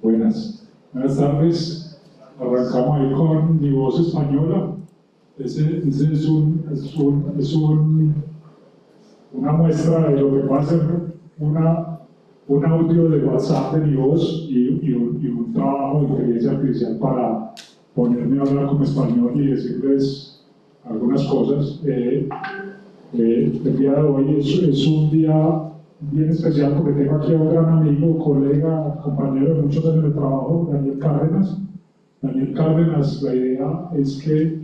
Buenas tardes. Arrancamos ahí con Mi Voz Española. Ese es una muestra de lo que va a ser un audio de WhatsApp de Mi Voz y un trabajo de inteligencia artificial para ponerme a hablar como español y decirles algunas cosas. El día de hoy es un día bien especial porque tengo aquí a un gran amigo, colega, compañero de muchos años de trabajo, Daniel Cárdenas. Daniel Cárdenas, la idea es que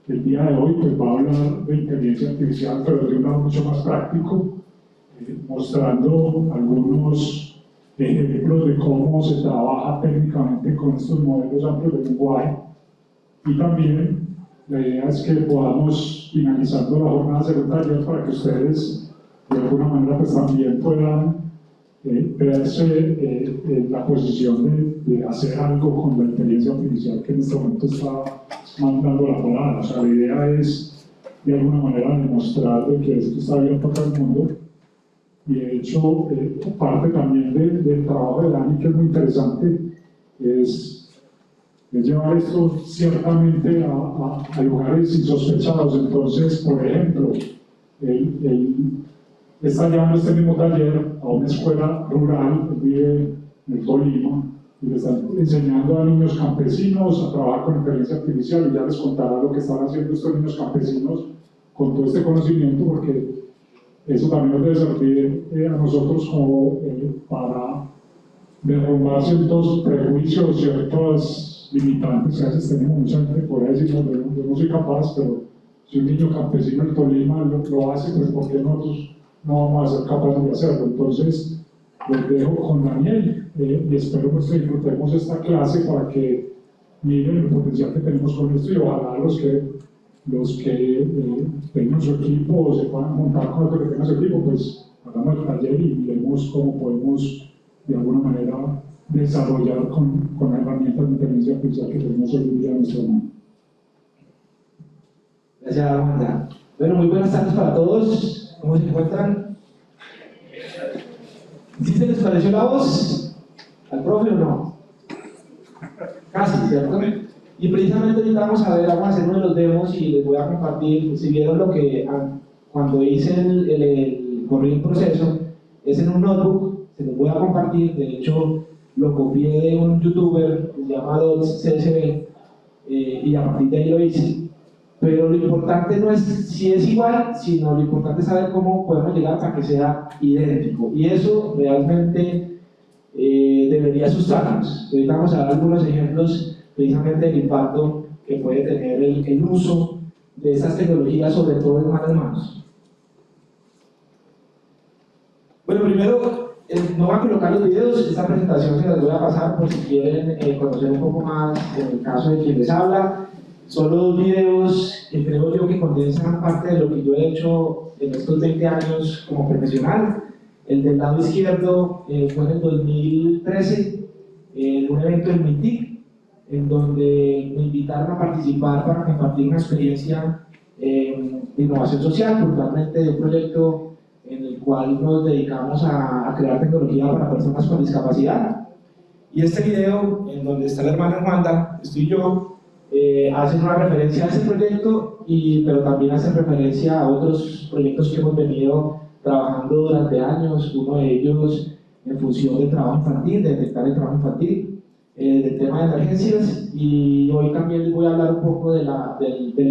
el día de hoy pues, va a hablar de inteligencia artificial, pero de un lado mucho más práctico, mostrando algunos ejemplos de cómo se trabaja técnicamente con estos modelos amplios de lenguaje. Y también la idea es que podamos, finalizando la jornada, hacer un taller para que ustedes de alguna manera pues también puedan verse en la posición de hacer algo con la inteligencia artificial que en este momento está mandando la parada. O sea, la idea es de alguna manera demostrar de que esto está abierto para el mundo y de hecho parte también del trabajo de Dani, que es muy interesante, es llevar esto ciertamente a lugares insospechados. Entonces, por ejemplo, está llevando este mismo taller a una escuela rural que vive en el Tolima y le están enseñando a niños campesinos a trabajar con inteligencia artificial y ya les contará lo que están haciendo estos niños campesinos con todo este conocimiento, porque eso también nos debe servir a nosotros como para derrumbar ciertos prejuicios, ciertos limitantes que a veces tenemos. Mucha gente por ahí decir, yo no soy capaz, pero si un niño campesino en Tolima lo hace, pues ¿por qué nosotros no vamos a ser capaces de hacerlo? Entonces, los dejo con Daniel y espero pues, que disfrutemos esta clase para que miren el potencial que tenemos con esto y ojalá los que tengan su equipo o se puedan montar con otro que tenga su equipo, pues hagamos el taller y miremos cómo podemos de alguna manera desarrollar con herramientas de inteligencia artificial que tenemos hoy en día en nuestra mano. Gracias, Amanda. Bueno, muy buenas tardes para todos. ¿Cómo se encuentran? ¿Sí se les pareció la voz al profe o no? Casi, ¿cierto? Y precisamente ahorita vamos a hacer uno de los demos y les voy a compartir, si vieron lo que cuando hice corrí el proceso, es en un notebook, se los voy a compartir. De hecho lo copié de un youtuber llamado CSB y a partir de ahí lo hice. Pero lo importante no es si es igual, sino lo importante es saber cómo podemos llegar para que sea idéntico. Y eso realmente debería asustarnos. Ahorita vamos a dar algunos ejemplos precisamente del impacto que puede tener el uso de esas tecnologías, sobre todo en malas manos. Bueno, primero, no voy a colocar los videos, esta presentación se las voy a pasar por si quieren conocer un poco más en el caso de quien les habla. Son los videos que creo yo que condensan parte de lo que yo he hecho en estos 20 años como profesional. El del lado izquierdo fue en el 2013, en un evento en MITIC, en donde me invitaron a participar para compartir una experiencia de innovación social, puntualmente de un proyecto en el cual nos dedicamos a crear tecnología para personas con discapacidad. Y este video, en donde está la hermana Juanda, estoy yo, hace una referencia a ese proyecto, pero también hace referencia a otros proyectos que hemos venido trabajando durante años, uno de ellos en función del trabajo infantil, de detectar el trabajo infantil, del tema de emergencias, y hoy también les voy a hablar un poco del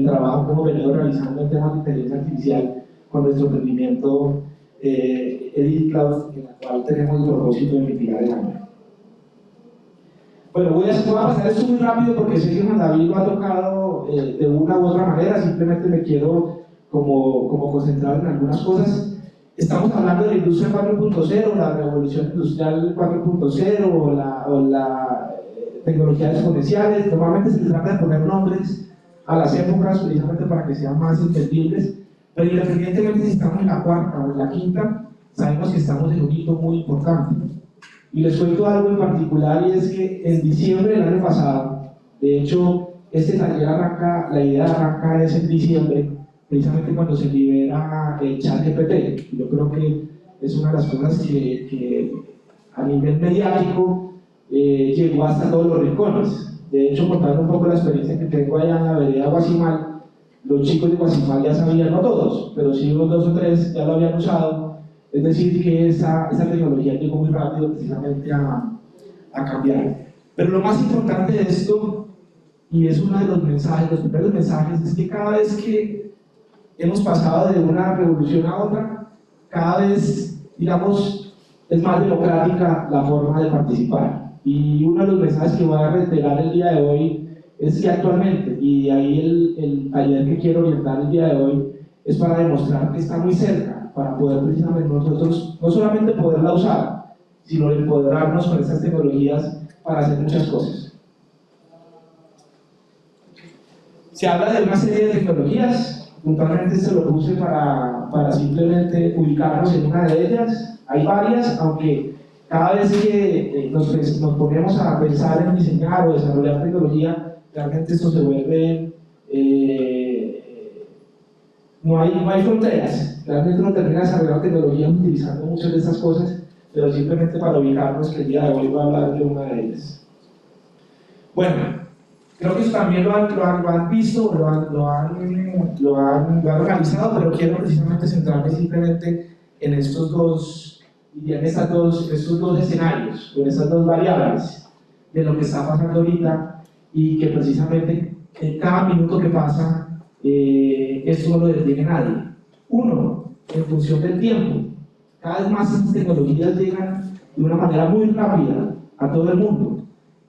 trabajo que hemos venido realizando en temas de inteligencia artificial con nuestro emprendimiento Edit Cloud, en el cual tenemos el propósito de mitigar el hambre. Bueno, voy a pasar esto muy rápido porque sé que Juan David lo ha tocado de una u otra manera, simplemente me quiero como concentrar en algunas cosas. Estamos hablando de la industria 4.0, la revolución industrial 4.0 o la tecnologías exponenciales. Normalmente se trata de poner nombres a las épocas precisamente para que sean más entendibles, pero independientemente si estamos en la cuarta o en la quinta, sabemos que estamos en un hito muy importante. Y les cuento algo en particular, y es que en diciembre del año pasado, de hecho, este taller arranca, la idea arranca es en diciembre, precisamente cuando se libera el ChatGPT. Yo creo que es una de las cosas que a nivel mediático llegó hasta todos los rincones. De hecho, contando un poco la experiencia que tengo allá en la vereda Guasimal, los chicos de Guasimal ya sabían, no todos, pero sí unos 2 o 3 ya lo habían usado. Es decir, que esa tecnología llegó muy rápido precisamente a cambiar. Pero lo más importante de esto, y es uno de los mensajes, los primeros mensajes, es que cada vez que hemos pasado de una revolución a otra, cada vez, digamos, es más democrática la forma de participar. Y uno de los mensajes que voy a reiterar el día de hoy es que actualmente, y de ahí el taller que quiero orientar el día de hoy, es para demostrar que está muy cerca, para poder precisamente nosotros no solamente poderla usar, sino empoderarnos con estas tecnologías para hacer muchas cosas. Se habla de una serie de tecnologías, puntualmente se lo puse para simplemente ubicarnos en una de ellas. Hay varias, aunque cada vez que nos ponemos a pensar en diseñar o desarrollar tecnología, realmente esto se vuelve, no hay fronteras. Realmente uno termina desarrollando tecnología utilizando muchas de estas cosas, pero simplemente para ubicarnos que el día de hoy voy a hablar de una de ellas. Bueno, creo que eso también lo han visto, lo han realizado, pero quiero precisamente centrarme simplemente en estos dos escenarios, en estas dos variables de lo que está pasando ahorita y que precisamente en cada minuto que pasa esto no lo detiene nadie. Uno, en función del tiempo, cada vez más estas tecnologías llegan de una manera muy rápida a todo el mundo.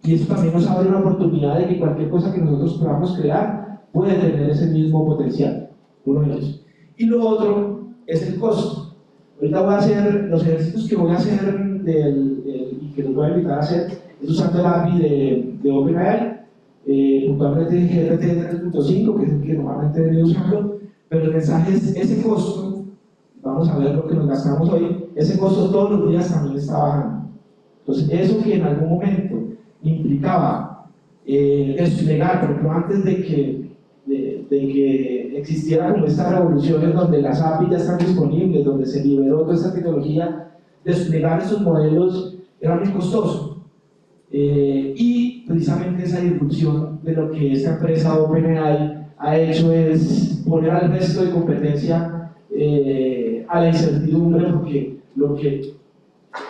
Y eso también nos abre una oportunidad de que cualquier cosa que nosotros podamos crear puede tener ese mismo potencial, uno de ellos. Y lo otro es el costo. Ahorita voy a hacer los ejercicios que voy a hacer y que los voy a invitar a hacer, es usando el API de OpenAI, puntualmente GPT 3.5, que es el que normalmente he venido usando, pero el mensaje es ese costo, vamos a ver lo que nos gastamos hoy, ese costo todos los días también está bajando. Entonces, eso que en algún momento implicaba desplegar, por ejemplo, antes de que existiera como esta revolución en donde las APIs ya están disponibles, donde se liberó toda esta tecnología, desplegar esos modelos era muy costoso. Y precisamente esa disrupción de lo que esta empresa OpenAI ha hecho es poner al resto de competencia a la incertidumbre, porque lo que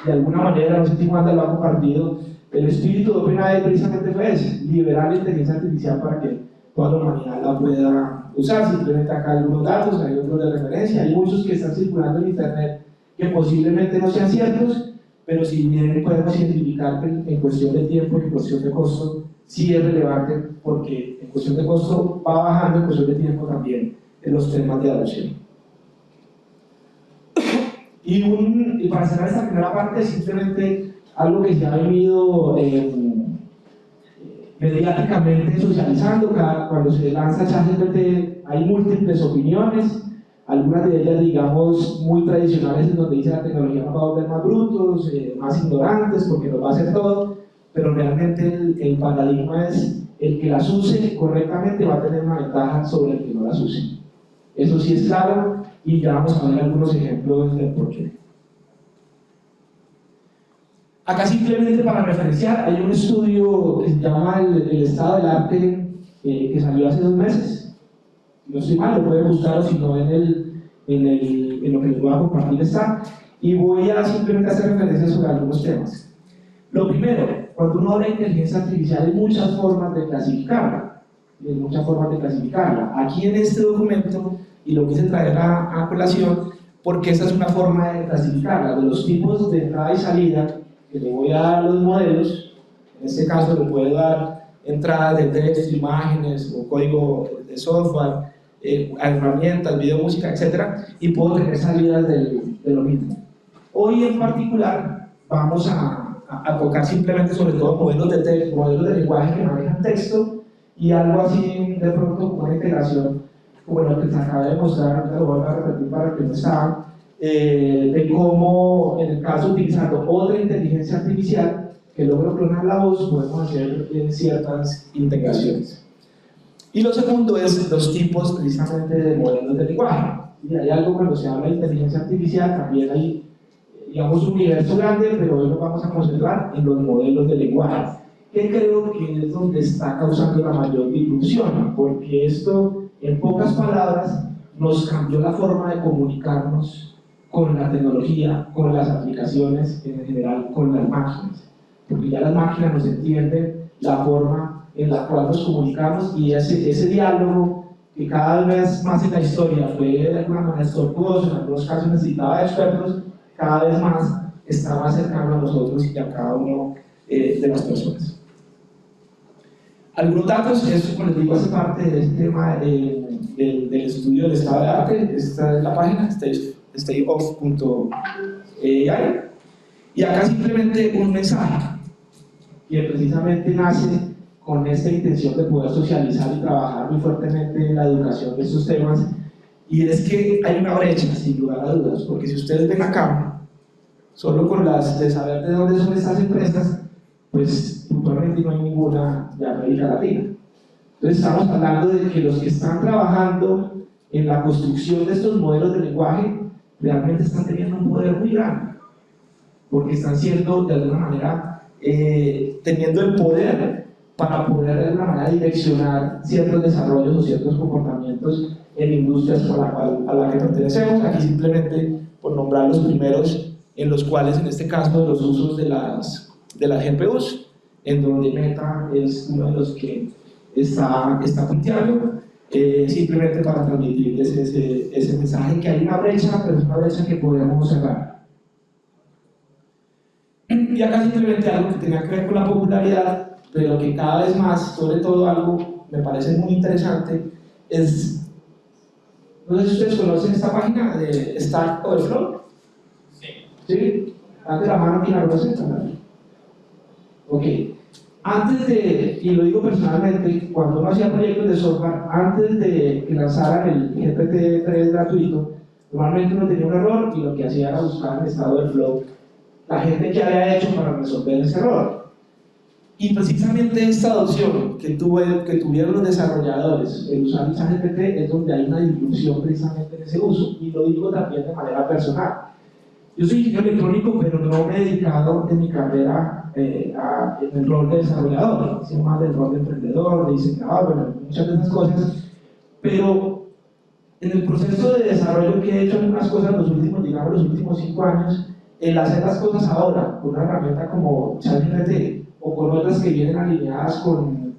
de alguna manera, no sé si Wanda lo ha compartido, el espíritu de OpenAI precisamente fue ese, liberar la inteligencia artificial para que toda la humanidad la pueda usar. Simplemente acá hay algunos datos, hay otros de referencia, hay muchos que están circulando en internet que posiblemente no sean ciertos, pero si bien podemos identificar que en cuestión de tiempo y en cuestión de costo sí es relevante, porque en cuestión de costo va bajando, en cuestión de tiempo también en los temas de adopción. Y para cerrar esta primera parte, simplemente algo que se ha venido mediáticamente socializando. Cuando se lanza ChatGPT hay múltiples opiniones, algunas de ellas, digamos, muy tradicionales, en donde dice la tecnología nos va a volver más brutos, más ignorantes, porque nos va a hacer todo, pero realmente el paradigma es el que las use correctamente va a tener una ventaja sobre el que no las use. Eso sí es claro, y ya vamos a ver algunos ejemplos del porqué. Acá simplemente para referenciar, hay un estudio que se llama el estado del arte, que salió hace 2 meses. Si no estoy mal, lo pueden buscar, o si no en lo que les voy a compartir está. Y voy a simplemente hacer referencia sobre algunos temas. Lo primero, cuando uno habla de inteligencia artificial, hay muchas formas de clasificarla. Aquí en este documento, y lo quise traer a colación, porque esa es una forma de clasificarla, de los tipos de entrada y salida que le voy a dar a los modelos. En este caso le puedo dar entradas de texto, imágenes o código de software, herramientas, video, música, etc. Y puedo tener salidas de lo mismo. Hoy en particular vamos a tocar simplemente sobre todo modelos de texto, modelos de lenguaje que manejan texto y algo así de pronto como una integración como lo que se acaba de mostrar, lo voy a repetir para que no estaba, de cómo en el caso utilizando otra inteligencia artificial que logra clonar la voz podemos hacer ciertas integraciones. Y lo segundo es los tipos precisamente de modelos de lenguaje. Y hay algo cuando se habla de inteligencia artificial, también hay digamos, un universo grande, pero hoy nos vamos a concentrar en los modelos de lenguaje, que creo que es donde está causando la mayor disrupción, porque esto, en pocas palabras, nos cambió la forma de comunicarnos con la tecnología, con las aplicaciones, en general con las máquinas, porque ya las máquinas nos entienden la forma en la cual nos comunicamos, y ese diálogo que cada vez más en la historia fue de alguna manera tortuoso, en algunos casos necesitaba de expertos, cada vez más está más cercano a nosotros y a cada uno de las personas. Algunos datos, eso como les digo hace parte de este tema del estudio del estado de arte. Esta es la página, stateof.ai, y acá simplemente un mensaje que precisamente nace con esta intención de poder socializar y trabajar muy fuertemente en la educación de estos temas, y es que hay una brecha, sin lugar a dudas, porque si ustedes ven acá, solo con de saber de dónde son estas empresas, pues puntualmente no hay ninguna de América Latina. Entonces estamos hablando de que los que están trabajando en la construcción de estos modelos de lenguaje realmente están teniendo un poder muy grande, porque están siendo de alguna manera teniendo el poder para poder de alguna manera direccionar ciertos desarrollos o ciertos comportamientos en industrias a la que pertenecemos. Aquí simplemente por nombrar los primeros, en los cuales en este caso los usos de las GPUs, en donde Meta es uno de los que está punteando, simplemente para transmitirles ese mensaje, que hay una brecha, pero es una brecha que podemos cerrar. Y acá simplemente algo que tenga que ver con la popularidad, pero que cada vez más, sobre todo algo me parece muy interesante, es, no sé si ustedes conocen esta página de Stack Overflow. ¿Sí? Antes la mano, ¿quién la conoce? Ok. Antes de, y lo digo personalmente, cuando uno hacía proyectos de software, antes de que lanzaran el GPT-3 gratuito, normalmente uno tenía un error y lo que hacía era buscar en Stack Overflow la gente que había hecho para resolver ese error. Y precisamente esta adopción que tuvieron los desarrolladores en usar el ChatGPT es donde hay una disrupción precisamente en ese uso, y lo digo también de manera personal. Yo soy ingeniero electrónico, pero no me he dedicado en mi carrera en el rol de desarrollador, sino más del rol de emprendedor, de diseñador, bueno, muchas de esas cosas. Pero en el proceso de desarrollo que he hecho algunas cosas los últimos 5 años, el hacer las cosas ahora con una herramienta como ChatGPT o con otras que vienen alineadas con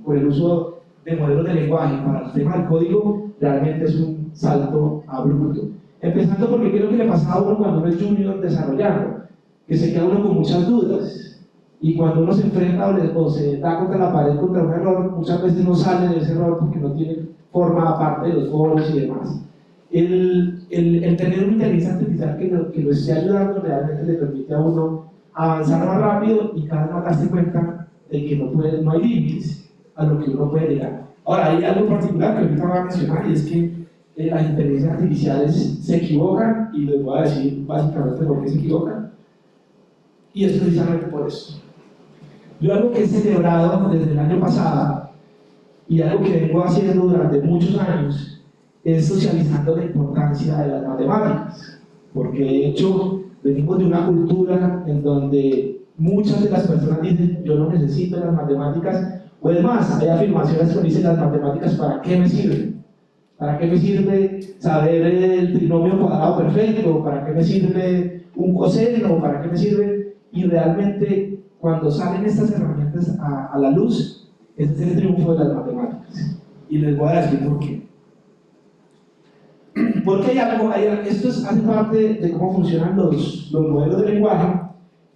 el uso de modelos de lenguaje para el tema del código, realmente es un salto abrupto. Empezando porque creo que le pasa a uno cuando uno es junior desarrollando, que se queda uno con muchas dudas, y cuando uno se enfrenta o se da contra la pared contra un error, muchas veces no sale de ese error porque no tiene forma aparte de los foros y demás. El tener una inteligencia artificial que lo esté ayudando realmente le permite a uno avanzar más rápido y cada vez más darse cuenta de que no hay límites a lo que uno puede llegar. Ahora, hay algo particular que ahorita voy a mencionar, y es que las inteligencias artificiales se equivocan, y les voy a decir básicamente por qué se equivocan, y es precisamente por eso. Yo algo que he celebrado desde el año pasado y algo que vengo haciendo durante muchos años es socializando la importancia de las matemáticas, porque de hecho venimos de una cultura en donde muchas de las personas dicen yo no necesito las matemáticas, o es más, hay afirmaciones que dicen las matemáticas ¿para qué me sirven? ¿Para qué me sirve saber el trinomio cuadrado perfecto? ¿Para qué me sirve un coseno? ¿Para qué me sirve? Y realmente cuando salen estas herramientas a la luz, ese es el triunfo de las matemáticas, y les voy a decir por qué. Porque hay algo, esto hace parte de cómo funcionan los modelos de lenguaje,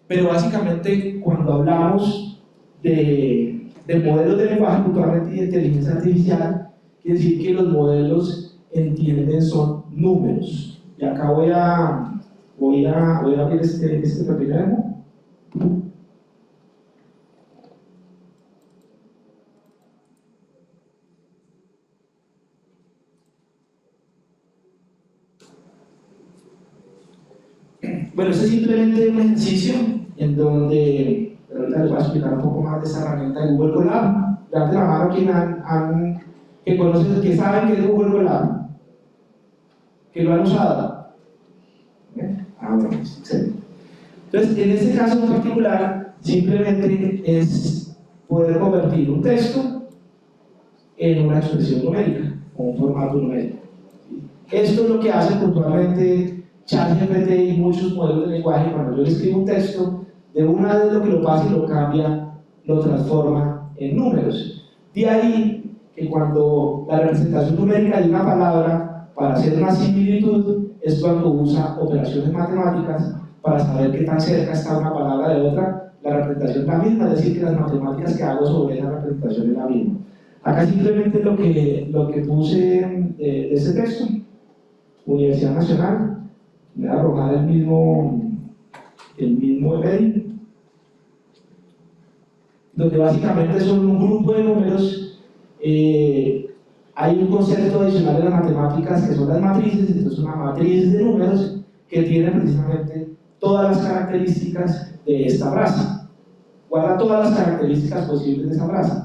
pero básicamente cuando hablamos de modelos de lenguaje, puntualmente de inteligencia artificial, quiere decir que los modelos entienden son números. Y acá voy a abrir este pequeño demo. Bueno, este es simplemente un ejercicio en donde, ahorita les voy a explicar un poco más de esta herramienta de Google Colab. Levanten la mano quien que conocen, que saben que es Google Colab, que lo han usado. Bueno, excelente. Entonces, en este caso en particular, simplemente es poder convertir un texto en una expresión numérica, o un formato numérico. Esto es lo que hace puntualmente ChatGPT y muchos modelos de lenguaje. Cuando yo le escribo un texto, de una vez lo que lo pasa y lo cambia, lo transforma en números. De ahí que cuando la representación numérica de una palabra, para hacer una similitud, es cuando usa operaciones matemáticas para saber qué tan cerca está una palabra de otra. La representación es la misma, es decir, que las matemáticas que hago sobre esa representación es la misma. Acá simplemente lo que puse de este texto, Universidad Nacional, me va a arrojar el mismo email, donde básicamente son un grupo de números. Hay un concepto adicional de las matemáticas que son las matrices. Entonces una matriz de números que tiene precisamente todas las características de esta frase, guarda todas las características posibles de esa frase.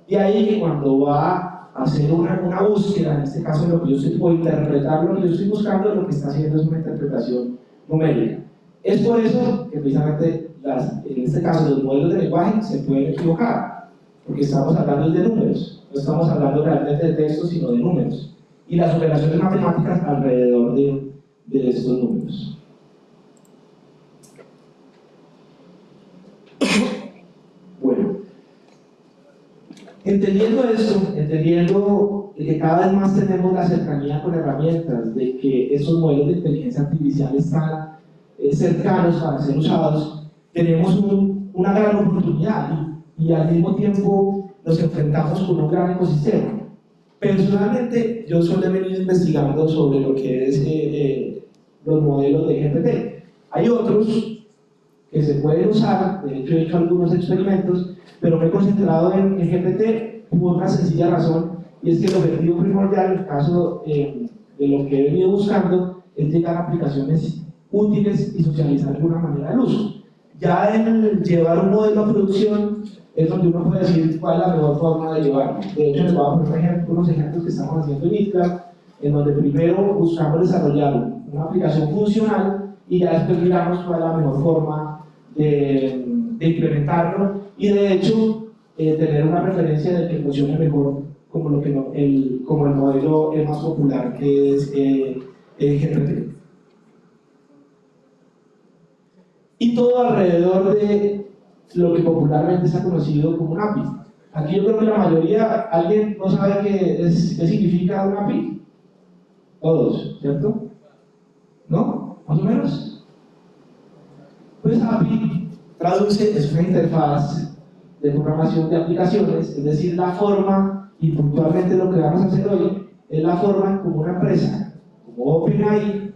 De ahí que cuando va a hacer una búsqueda, en este caso lo que yo estoy, o interpretar lo que yo estoy buscando, lo que está haciendo es una interpretación numérica. Es por eso que precisamente en este caso los modelos de lenguaje se pueden equivocar, porque estamos hablando de números, no estamos hablando realmente de textos, sino de números, y las operaciones matemáticas alrededor de estos números. Bueno, entendiendo esto, entendiendo que cada vez más tenemos la cercanía con herramientas, de que esos modelos de inteligencia artificial están cercanos para ser usados, tenemos una gran oportunidad y al mismo tiempo nos enfrentamos con un gran ecosistema. Personalmente, yo solo he venido investigando sobre lo que es los modelos de GPT. Hay otros que se pueden usar, de hecho he hecho algunos experimentos, pero me he concentrado en GPT por una sencilla razón, y es que el objetivo primordial, en el caso de lo que he venido buscando, es llegar a aplicaciones útiles y socializar de alguna manera el uso. Ya en llevar un modelo a producción es donde uno puede decir cuál es la mejor forma de llevarlo. De hecho, les voy a poner unos ejemplos que estamos haciendo en ITCA, en donde primero buscamos desarrollar una aplicación funcional y ya después miramos cuál es la mejor forma de implementarlo, y de hecho tener una referencia de que funcione mejor como el modelo más popular, que es GPT. Y todo alrededor de lo que popularmente se ha conocido como un API. Aquí yo creo que la mayoría, alguien no sabe qué significa un API. Todos, ¿cierto? ¿No? ¿Más o menos? Pues API traduce, es una interfaz de programación de aplicaciones, es decir, la forma, y puntualmente lo que vamos a hacer hoy, es la forma como una empresa, como OpenAI,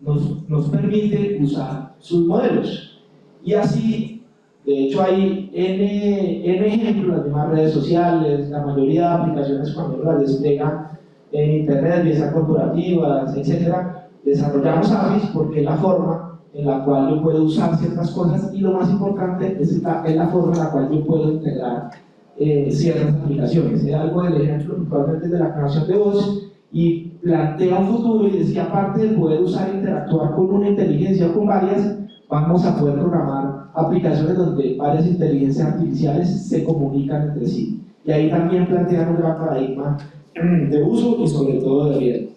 nos permite usar sus modelos. Y así, de hecho, hay N ejemplos, las mismas redes sociales, la mayoría de aplicaciones cuando las despliegan en internet, bien sean corporativas, etc. Desarrollamos APIs porque es la forma en la cual yo puedo usar ciertas cosas, y lo más importante es la forma en la cual yo puedo integrar ciertas aplicaciones. Es algo del ejemplo puntualmente de la creación de voz, y plantea un futuro y decía, aparte de poder usar e interactuar con una inteligencia o con varias, vamos a poder programar aplicaciones donde varias inteligencias artificiales se comunican entre sí. Y ahí también plantean un gran paradigma de uso y sobre todo de riesgo.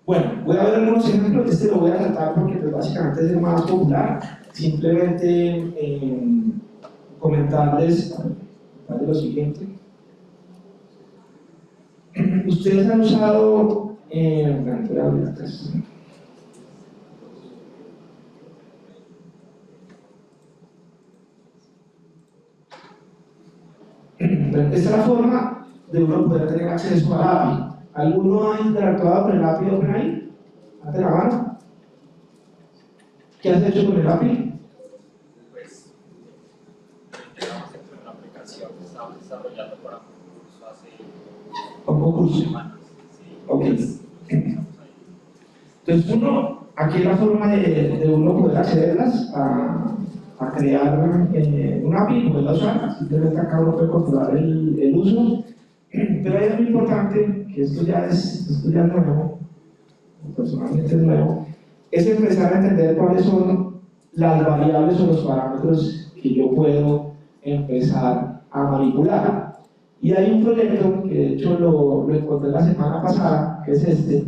Bueno, voy a ver algunos ejemplos. Este lo voy a saltar porque pues, básicamente es el más popular. Simplemente comentarles lo siguiente. Ustedes han usado voy a abrir acá. Esta es la forma de uno poder tener acceso al API. ¿Alguno ha interactuado con el API de OpenAI? Hazte la mano. ¿Qué has hecho con el API? Pues, integramos dentro de una aplicación que estamos desarrollando para un curso hace ¿Concurso? semanas. Sí. Ok. Entonces, aquí es la forma de uno poder accederlas a crear un API y poderla usar. Simplemente acá uno puede controlar el uso. Pero hay algo importante, que esto ya es nuevo, personalmente es nuevo, es empezar a entender cuáles son las variables o los parámetros que yo puedo empezar a manipular. Y hay un proyecto que de hecho lo encontré la semana pasada, que es este,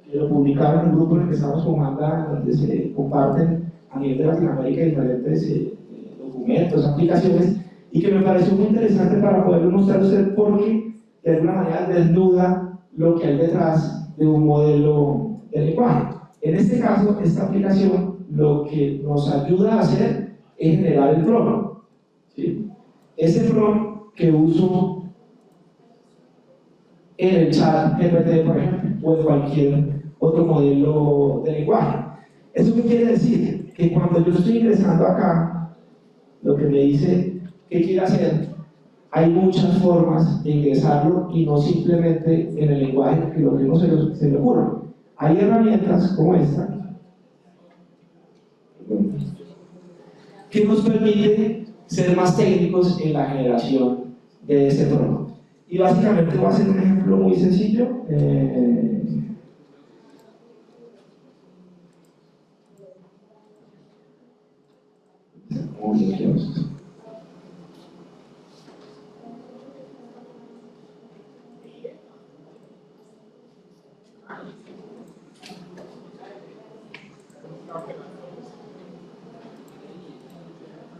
que lo publicaron en un grupo en el que estamos con Amanda, donde se comparten a nivel de Latinoamérica diferentes documentos, aplicaciones, y que me pareció muy interesante para poderlo mostrar a usted porque de alguna manera desnuda lo que hay detrás de un modelo de lenguaje. En este caso, esta aplicación lo que nos ayuda a hacer es generar el prompt, ¿sí? Ese prompt que uso en el chat GPT, por ejemplo, o en cualquier otro modelo de lenguaje. ¿Eso qué quiere decir? Que cuando yo estoy ingresando acá, lo que me dice que quiere hacer, hay muchas formas de ingresarlo y no simplemente en el lenguaje que lo mismo se le ocurre. Hay herramientas como esta que nos permite ser más técnicos en la generación de ese prompt. Y básicamente voy a hacer un ejemplo muy sencillo.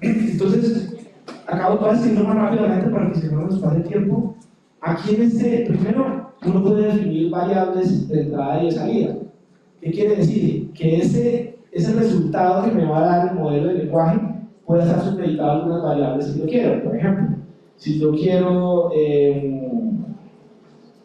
Entonces, acabo de decirlo más rápidamente para que si no nos pase el tiempo. Aquí en este, primero, uno puede definir variables de entrada y de salida. ¿Qué quiere decir? Que ese resultado que me va a dar el modelo de lenguaje puede estar supeditado a algunas variables si yo quiero. Por ejemplo, si yo quiero,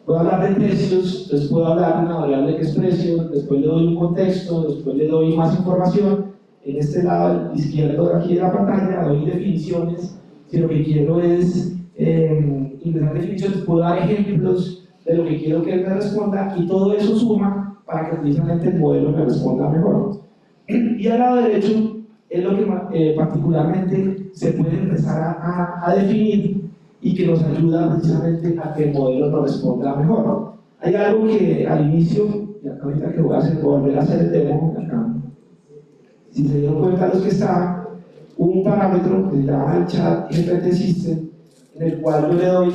puedo hablar de precios, entonces puedo hablar de una variable que es precio, después le doy un contexto, después le doy más información. En este lado izquierdo de aquí de la pantalla doy definiciones. Si lo que quiero es ingresar definiciones, puedo dar ejemplos de lo que quiero que él me responda y todo eso suma para que precisamente el modelo me responda mejor. Y al lado derecho es lo que particularmente se puede empezar a definir y que nos ayuda precisamente a que el modelo nos responda mejor. Hay algo que al inicio, y acá ahorita que voy a volver a hacer el demo, acá, si se dieron cuenta los que estaban, un parámetro que se llama el chat GPT System, en el cual yo le doy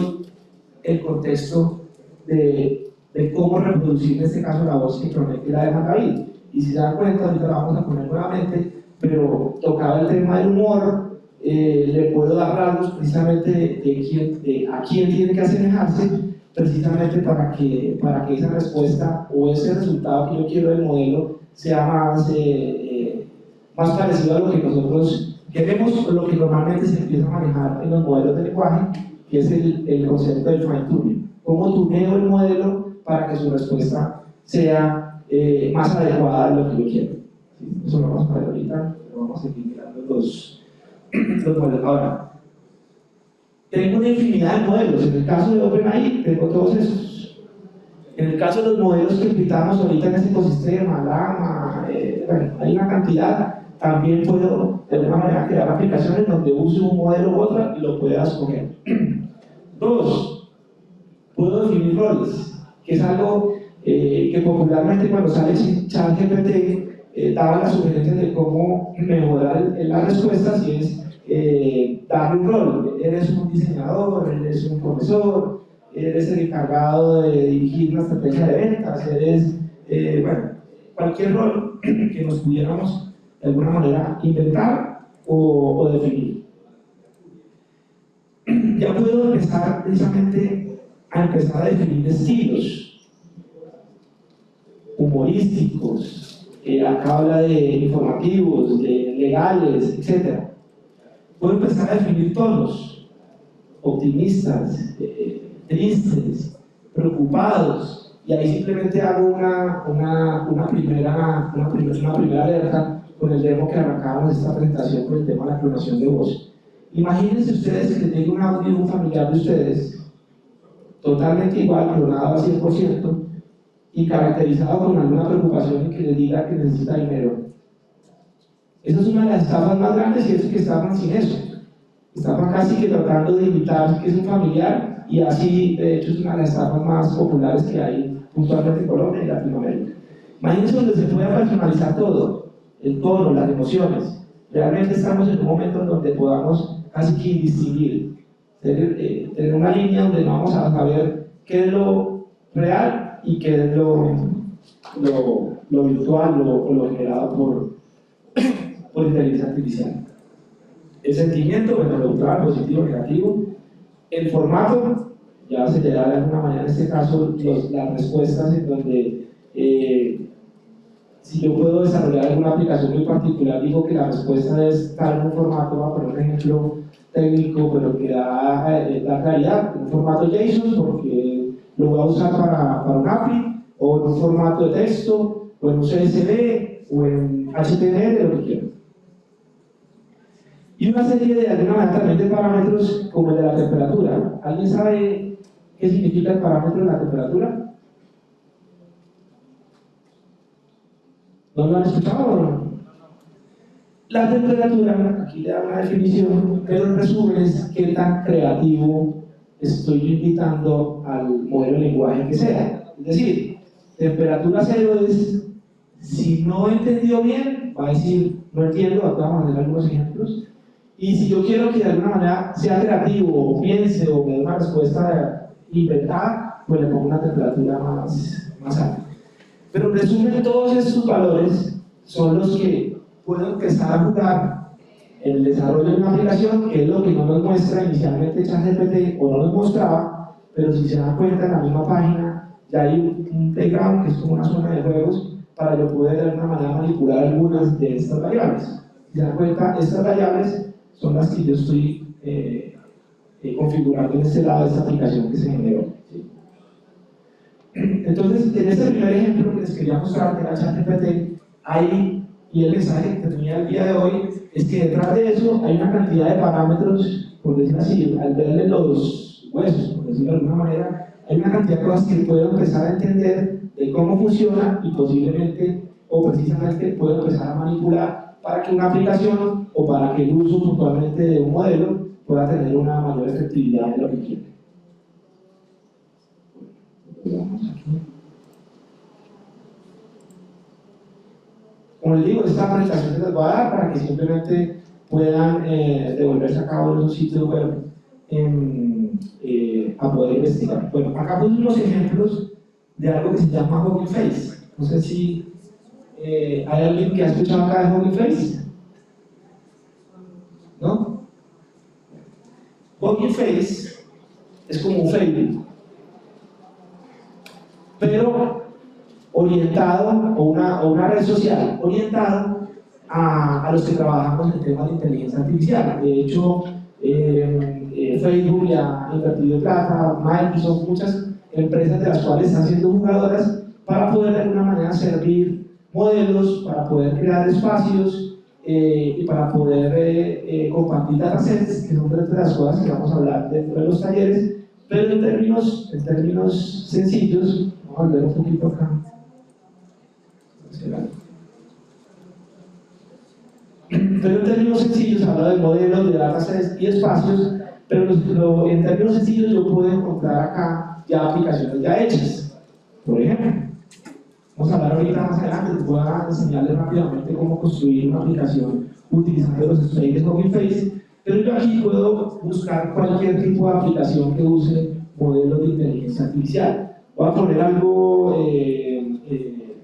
el contexto de cómo reproducir en este caso la voz que conecte la de David. Y si se dan cuenta, ahorita la vamos a poner nuevamente, pero tocaba el tema del humor, le puedo dar rasgos precisamente de a quién tiene que asemejarse, precisamente para que esa respuesta o ese resultado que yo quiero del modelo sea más parecido a lo que nosotros queremos, o lo que normalmente se empieza a manejar en los modelos de lenguaje, que es el concepto del fine tuning. Cómo tuneo el modelo para que su respuesta sea más adecuada a lo que yo quiero. ¿Sí? Eso lo vamos a ver ahorita, pero vamos a seguir mirando los modelos. Ahora, tengo una infinidad de modelos. En el caso de OpenAI, tengo todos esos. En el caso de los modelos que implicamos ahorita en este ecosistema, Llama, bueno, hay una cantidad. También puedo de alguna manera crear aplicaciones donde use un modelo u otro y lo pueda escoger. Dos, puedo definir roles, que es algo que popularmente cuando sale ChatGPT daban las sugerencias de cómo mejorar las respuestas, y es darle un rol. Eres un diseñador, eres un profesor, eres el encargado de dirigir una estrategia de ventas, eres, bueno, cualquier rol que nos pudiéramos de alguna manera inventar o definir. Ya puedo empezar precisamente a definir estilos humorísticos, acá habla de informativos, de legales, etc. Puedo empezar a definir tonos, optimistas, tristes, preocupados, y ahí simplemente hago una primera alerta con el demo que arrancábamos esta presentación con el tema de la clonación de voz. Imagínense ustedes que tengo un audio de un familiar de ustedes, totalmente igual, clonado al 100%, y caracterizado con alguna preocupación y que les diga que necesita dinero. Esa es una de las estafas más grandes, y es que estafan sin eso. Estafan casi que tratando de imitar que es un familiar, y así, de hecho, es una de las estafas más populares que hay puntualmente en Colombia y Latinoamérica. Imagínense donde se pueda personalizar todo, el tono, las emociones. Realmente estamos en un momento en donde podamos casi que distinguir, tener una línea donde vamos a saber qué es lo real y qué es lo virtual o lo generado por inteligencia artificial. El sentimiento, bueno, neutral, positivo, negativo. El formato, ya se le da de alguna manera en este caso las respuestas en donde si yo puedo desarrollar alguna aplicación muy particular, digo que la respuesta es estar en un formato, voy a poner un ejemplo técnico, pero que da claridad, en un formato JSON, porque lo voy a usar para un API, o en un formato de texto, o en un CSV, o en HTML, lo que quieran. Y una serie de alguna manera también de parámetros como el de la temperatura. ¿Alguien sabe qué significa el parámetro de la temperatura? ¿No lo han escuchado? La temperatura, aquí le da una definición, pero en resumen es qué tan creativo estoy invitando al modelo de lenguaje que sea. Es decir, temperatura cero es, si no he entendido bien, va a decir, no entiendo, vamos a hacer algunos ejemplos. Y si yo quiero que de alguna manera sea creativo, o piense, o me dé una respuesta inventada, pues le pongo una temperatura más alta. Pero en resumen, todos estos valores son los que puedo empezar a jugar en el desarrollo de una aplicación, que es lo que no nos muestra inicialmente ChatGPT o no nos mostraba, pero si se dan cuenta en la misma página ya hay un playground que es como una zona de juegos para yo poder de alguna manera manipular algunas de estas variables. Si se dan cuenta, estas variables son las que yo estoy configurando en este lado de esta aplicación que se generó. ¿Sí? Entonces, en este primer ejemplo que les quería mostrar, que era ChatGPT, hay, y el mensaje que tenía el día de hoy, es que detrás de eso hay una cantidad de parámetros, por decirlo así, al verle los huesos, por decirlo de alguna manera, hay una cantidad de cosas que puedo empezar a entender de cómo funciona y posiblemente, o precisamente, puedo empezar a manipular para que una aplicación o para que el uso puntualmente de un modelo pueda tener una mayor efectividad de lo que quiere. Como les digo, esta presentación se les va a dar para que simplemente puedan devolverse a cabo en un sitio web a poder investigar. Bueno, acá puse unos ejemplos de algo que se llama Hugging Face. No sé si hay alguien que ha escuchado acá de Hugging Face. ¿No? Hugging Face es como un Facebook, pero orientado, o una red social orientado a los que trabajamos en temas de inteligencia artificial. De hecho, Facebook ya ha invertido plata, Microsoft, muchas empresas de las cuales están siendo jugadoras para poder de alguna manera servir modelos, para poder crear espacios y para poder compartir datasets, que son de las cosas que vamos a hablar dentro de los talleres, pero en términos sencillos. Vamos a ver un poquito acá. Pero en términos sencillos habla de modelos, de datasets y espacios, pero en términos sencillos yo puedo encontrar acá ya aplicaciones ya hechas. Por ejemplo, vamos a hablar ahorita más adelante, voy a enseñarles rápidamente cómo construir una aplicación utilizando los sprays de Hugging Face, pero yo aquí puedo buscar cualquier tipo de aplicación que use modelos de inteligencia artificial. Voy a poner algo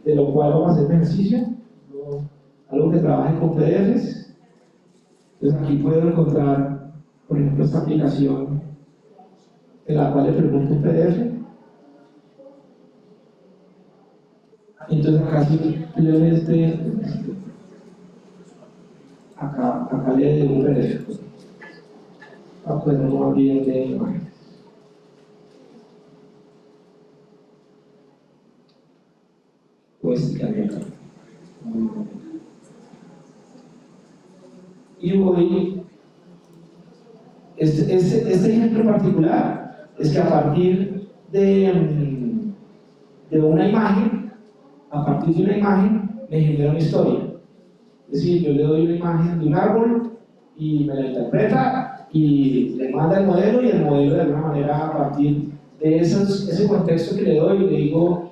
de lo cual vamos a hacer un ejercicio, algo que trabaje con PDFs. Entonces aquí puedo encontrar, por ejemplo, esta aplicación en la cual le pregunto un PDF. Entonces acá simplemente acá le doy un PDF. Pues no olviden de imágenes. Pues y voy, este ejemplo particular es que a partir de una imagen, me genera una historia. Es decir, yo le doy una imagen de un árbol y me la interpreta y le manda el modelo, y el modelo de alguna manera a partir de ese contexto que le doy, le digo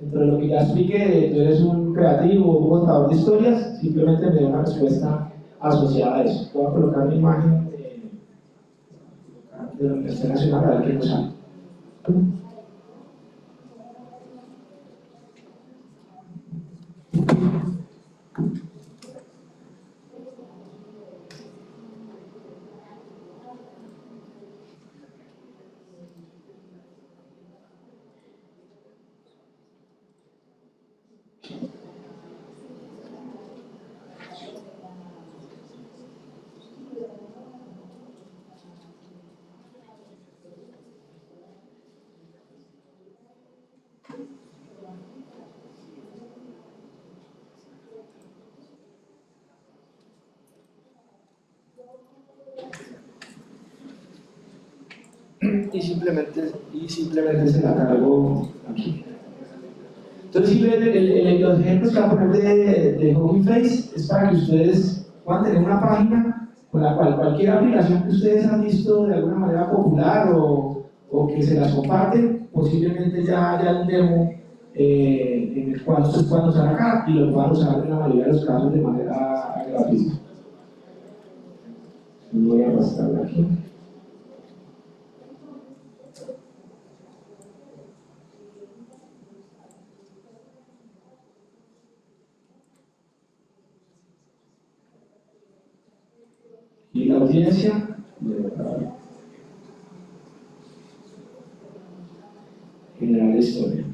dentro de lo que ya expliqué, tú eres un creativo o un contador de historias, simplemente me dio una respuesta asociada a eso. Voy a colocar una imagen de la Universidad Nacional a ver qué nos sale. Y simplemente se la cargo aquí. Entonces, simplemente los ejemplos que voy a poner de Hugging Face es para que ustedes puedan tener una página con la cual cualquier aplicación que ustedes han visto de alguna manera popular o que se las comparten, posiblemente ya haya un demo en el cual ustedes puedan usar acá y lo puedan usar en la mayoría de los casos de manera gratuita. Voy a arrastrarlo aquí. Y la audiencia, generar la historia.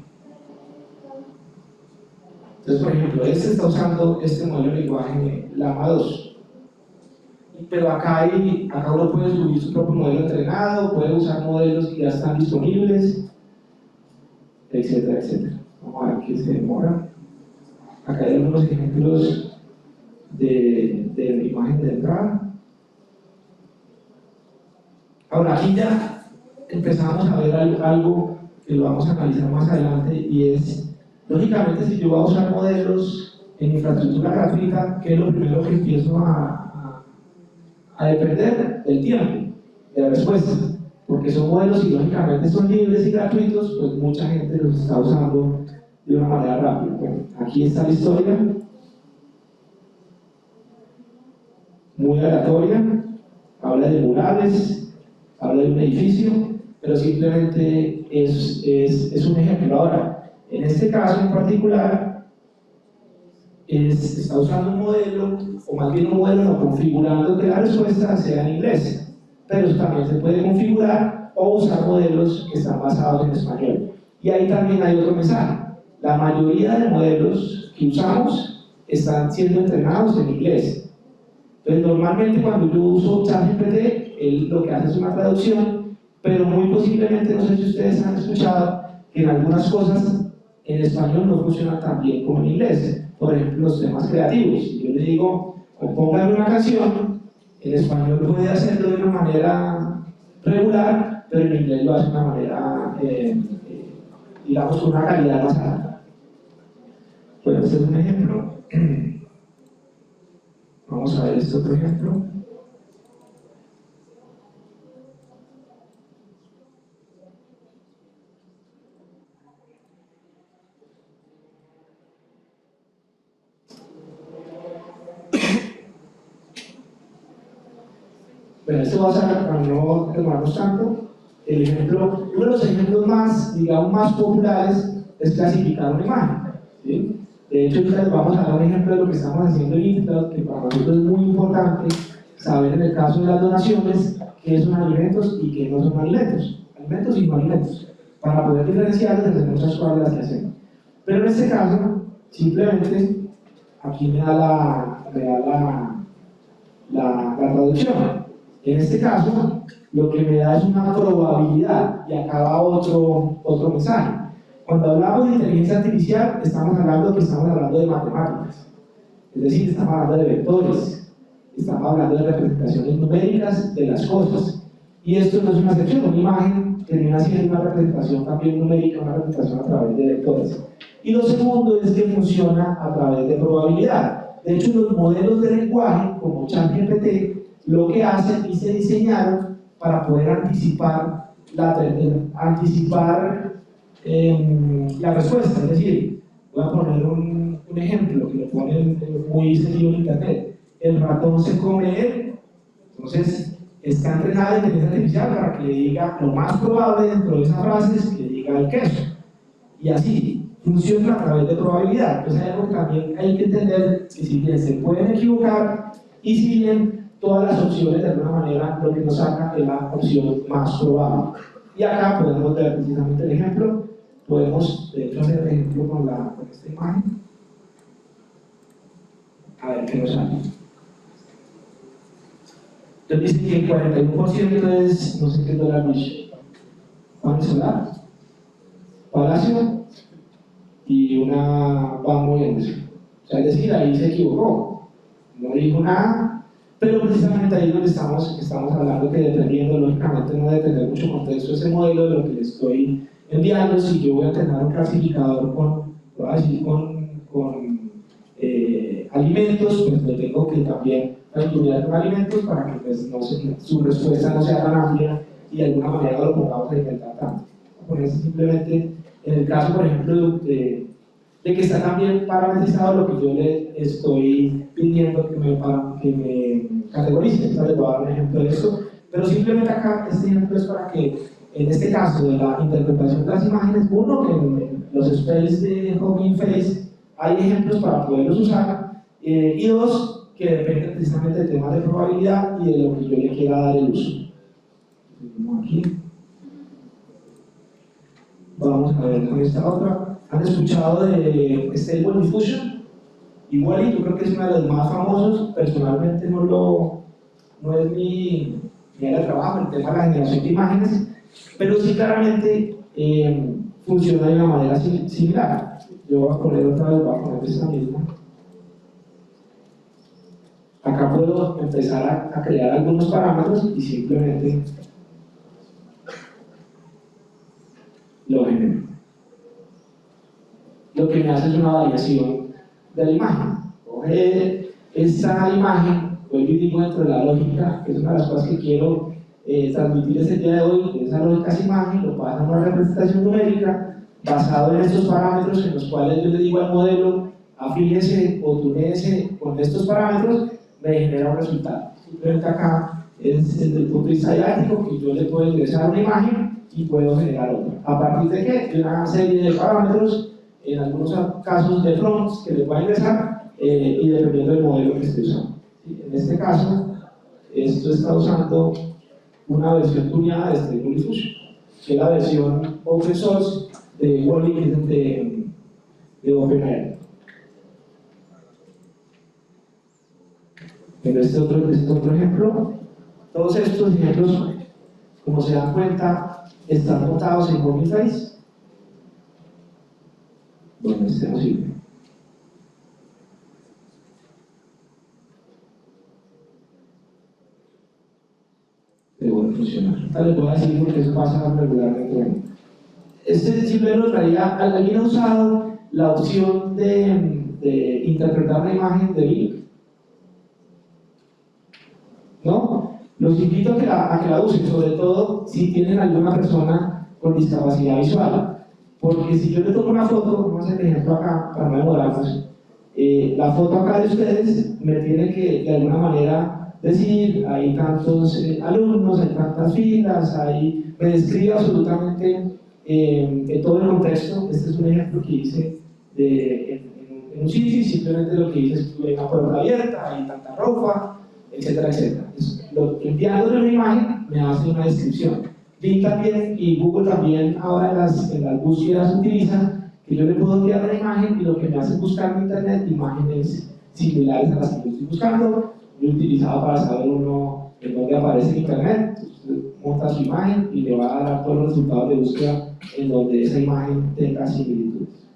Entonces, por ejemplo, este está usando este modelo de lenguaje Llama 2. Pero acá uno puede subir su propio modelo entrenado, puede usar modelos que ya están disponibles, etcétera, etcétera. Vamos a ver qué se demora. Acá hay algunos ejemplos de imagen de entrada. Ahora, aquí ya empezamos a ver algo que lo vamos a analizar más adelante, y es, lógicamente, si yo voy a usar modelos en infraestructura gratuita, ¿qué es lo primero que empiezo a depender? Del tiempo, de la respuesta, porque son modelos y lógicamente son libres y gratuitos, pues mucha gente los está usando de una manera rápida. Bueno, aquí está la historia, muy aleatoria, habla de murales, habla de un edificio, pero simplemente es un ejemplo. Ahora, en este caso en particular, está usando un modelo, o más bien un modelo no, configurando que la respuesta sea en inglés, pero eso también se puede configurar o usar modelos que están basados en español. Y ahí también hay otro mensaje. La mayoría de modelos que usamos están siendo entrenados en inglés. Entonces, normalmente cuando yo uso ChatGPT, él lo que hace es una traducción, pero muy posiblemente, no sé si ustedes han escuchado, que en algunas cosas en español no funcionan tan bien como en inglés. Por ejemplo, los temas creativos. Yo le digo, compóngame una canción, en español puede hacerlo de una manera regular, pero en inglés lo hace de una manera, digamos, con una calidad más alta. Bueno, este es un ejemplo. Vamos a ver este otro ejemplo. Bueno, esto va a ser para no demorarnos tanto. El ejemplo, uno de los ejemplos más, digamos, más populares es clasificar una imagen, ¿sí? De hecho, ahorita les vamos a dar un ejemplo de lo que estamos haciendo en Intel, que para nosotros es muy importante saber en el caso de las donaciones qué son alimentos y qué no son alimentos y no alimentos, para poder diferenciarlos entre muchas cosas de las que hacemos. Pero en este caso, simplemente, aquí me da la traducción. En este caso, lo que me da es una probabilidad, y acá va otro mensaje. Cuando hablamos de inteligencia artificial, estamos hablando de matemáticas, es decir, estamos hablando de vectores, estamos hablando de representaciones numéricas de las cosas, y esto no es una excepción. Una imagen termina siendo una representación también numérica, una representación a través de vectores. Y lo segundo es que funciona a través de probabilidad. De hecho, los modelos de lenguaje, como ChatGPT, lo que hacen y se diseñaron para poder anticipar la respuesta. Es decir, voy a poner un ejemplo que lo ponen muy seguido en internet. El ratón se come él. Entonces, está entrenada la inteligencia artificial para que le diga lo más probable dentro de esa frase es que diga el queso. Y así, funciona a través de probabilidad. Entonces, hay algo que también hay que entender que si bien se pueden equivocar y si bien todas las opciones de alguna manera lo que nos saca es la opción más probable. Y acá podemos ver precisamente el ejemplo. Podemos, de hecho, hacer el ejemplo con esta imagen. A ver qué nos sale. Entonces dice que el 41% es, no sé qué dólar Mish, Juan Solar, Palacio y una van moviéndose. O sea, es decir, ahí se equivocó, no dijo nada, pero precisamente ahí es donde estamos hablando que dependiendo, lógicamente no debe tener mucho contexto ese modelo de lo que le estoy enviando. Si yo voy a tener un clasificador voy a decir, con alimentos, pues lo tengo que también estudiar con alimentos para que pues, su respuesta no sea tan amplia y de alguna manera no lo pongamos a inventar tanto. Ponerse simplemente en el caso, por ejemplo, de que está también parametrizado lo que yo le estoy pidiendo que me categorice. Entonces les voy a dar un ejemplo de esto, pero simplemente acá este ejemplo es para que en este caso de la interpretación de las imágenes, uno, que en los space de Hugging Face hay ejemplos para poderlos usar, y dos, que dependen precisamente del tema de probabilidad y de lo que yo le quiera dar el uso. Aquí. Vamos a ver con esta otra. ¿Han escuchado de Stable Diffusion? Igual, yo creo que es uno de los más famosos. Personalmente no es mi área de trabajo, el tema de la generación de imágenes, pero sí claramente funciona de una manera similar. Yo voy a poner otra vez, voy a poner esta misma. Acá puedo empezar a crear algunos parámetros y simplemente lo genero. Lo que me hace es una variación de la imagen. Coge esa imagen, vuelvo y digo dentro de la lógica, que es una de las cosas que quiero transmitir este día de hoy, de esa lógica de esa imagen, lo pasa a una representación numérica basado en estos parámetros en los cuales yo le digo al modelo, afíliese o túnese con estos parámetros, me genera un resultado. Simplemente acá es desde el punto de vista didáctico que yo le puedo ingresar una imagen y puedo generar otra. ¿A partir de qué? De una serie de parámetros, en algunos casos de prompts que le voy a ingresar y dependiendo del modelo que esté usando. ¿Sí? En este caso, esto está usando una versión tuneada de Stable Diffusion, que es la versión open source de Wall-E, que es de OpenAI. Pero este otro ejemplo, todos estos ejemplos, como se dan cuenta, están montados en Hugging Face. Bueno, este no sirve. Debo de funcionar. Tal les voy a decir porque eso pasa regularmente. Bueno, este simplemente lo traía. ¿Alguien ha usado la opción de interpretar la imagen de Bing? ¿No? Los invito a que la usen, sobre todo si tienen alguna persona con discapacidad visual. Porque si yo le tomo una foto, vamos a hacer el ejemplo acá para no demorarnos, la foto acá de ustedes me tiene que de alguna manera decir, hay tantos alumnos, hay tantas filas, me describe absolutamente todo el contexto. Este es un ejemplo que hice en un sitio y simplemente lo que hice es que hay una puerta abierta, hay tanta ropa, etcétera, etcétera. Enviándole una imagen me hace una descripción. Bing también y Google también ahora en las búsquedas utilizan que yo le puedo enviar una imagen y lo que me hace es buscar en internet imágenes similares a las que yo estoy buscando. Yo he utilizado para saber uno en dónde aparece en internet. Usted monta su imagen y le va a dar todos los resultados de búsqueda en donde esa imagen tenga similitudes.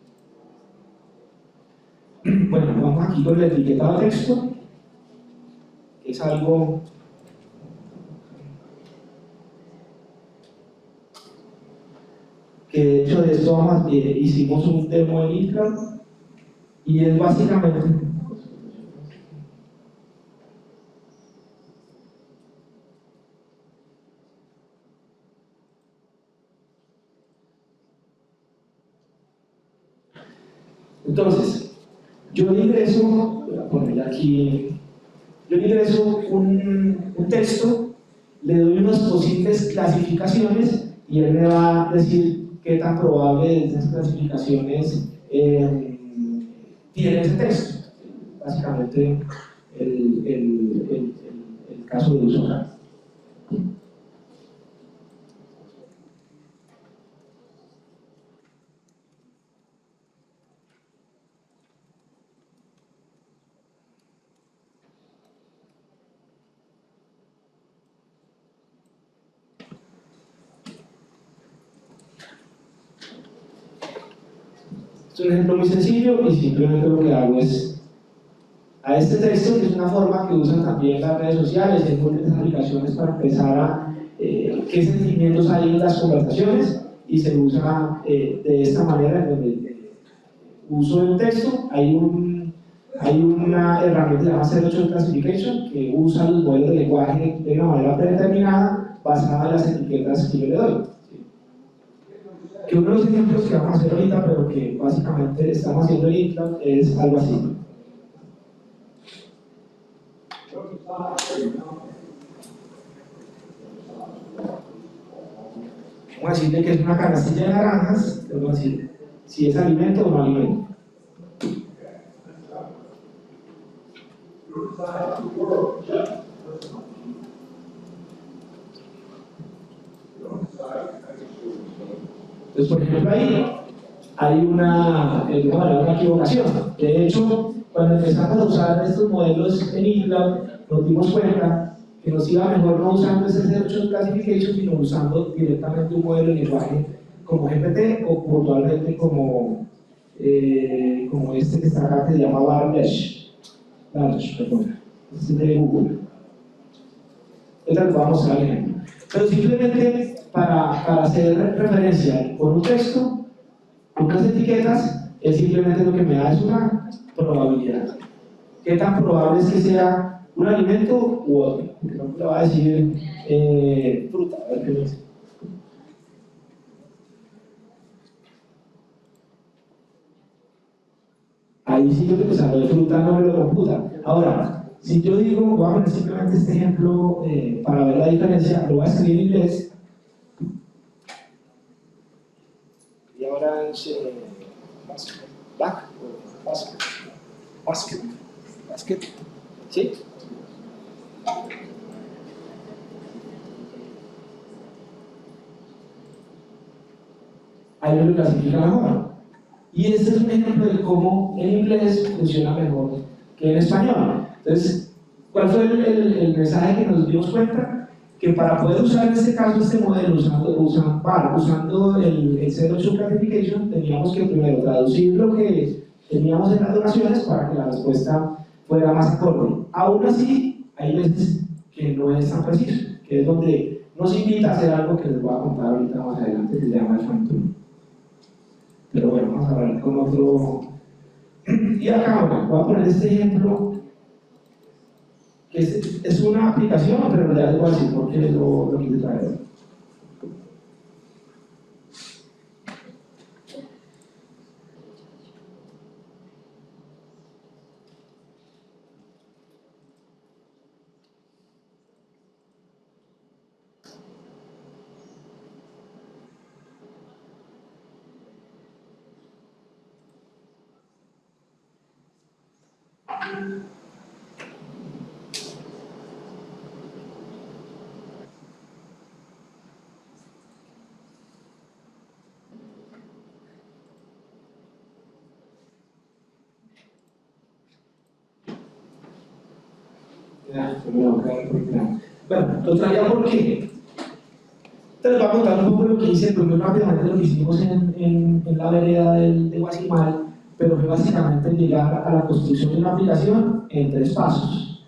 Bueno, vamos aquí con la etiqueta de texto, que es algo que de hecho de esto hicimos un demo en Intra y es básicamente Entonces, yo le ingreso, voy a poner aquí, yo le ingreso un texto, le doy unas posibles clasificaciones y él me va a decir qué tan probable de esas clasificaciones tiene ese texto. Básicamente, el caso de uso acá. Es un ejemplo muy sencillo y simplemente lo que hago es a este texto, que es una forma que usan también las redes sociales y muchas aplicaciones para empezar a qué sentimientos hay en las conversaciones, y se usa de esta manera. En el uso del texto hay una herramienta llamada Zero Shot Classification que usa los modelos de lenguaje de una manera predeterminada basada en las etiquetas que yo le doy. Que uno de los ejemplos que vamos a hacer ahorita, pero que básicamente estamos haciendo en Intel, es algo así. Vamos a decirle que es una canastilla de naranjas, vamos a decir si es alimento o no alimento. Entonces, por ejemplo, ahí hay una equivocación. De hecho, cuando empezamos a usar estos modelos en eCloud, nos dimos cuenta que nos iba mejor no usando ese Zero Shot Classification, sino usando directamente un modelo de lenguaje como GPT o puntualmente como este que está acá, que se llama Large, perdón, este es de Google. Ahorita les voy a mostrar el ejemplo. Pero simplemente para hacer referencia con un texto, unas etiquetas, es simplemente lo que me da es una probabilidad. ¿Qué tan probable es que sea un alimento u otro? Por ejemplo, le va a decir fruta, a ver qué me dice. Ahí sí lo que lo de fruta no me lo computa. Ahora, si yo digo, voy a poner simplemente este ejemplo para ver la diferencia, lo voy a escribir en inglés. Y ahora es basket, ¿sí? Ahí lo clasifica mejor. Y este es un ejemplo de cómo en inglés funciona mejor que en español. Entonces, ¿cuál fue el mensaje que nos dimos cuenta? Que para poder usar en este caso este modelo usando el Zero Shot Classification, teníamos que primero traducir lo que teníamos en las donaciones para que la respuesta fuera más acorde. Aún así, hay veces que no es tan preciso, que es donde nos invita a hacer algo que les voy a contar ahorita más adelante, que se llama el fine tuning. Pero bueno, vamos a hablar con otro. Y acá voy a poner este ejemplo, que es una aplicación, pero ya les voy a decir por qué lo quise traer. Bueno, lo traía porque te les voy a contar un poco lo que hice, muy rápidamente lo que hicimos en la vereda de Guasimal, pero fue básicamente llegar a la construcción de una aplicación en 3 pasos.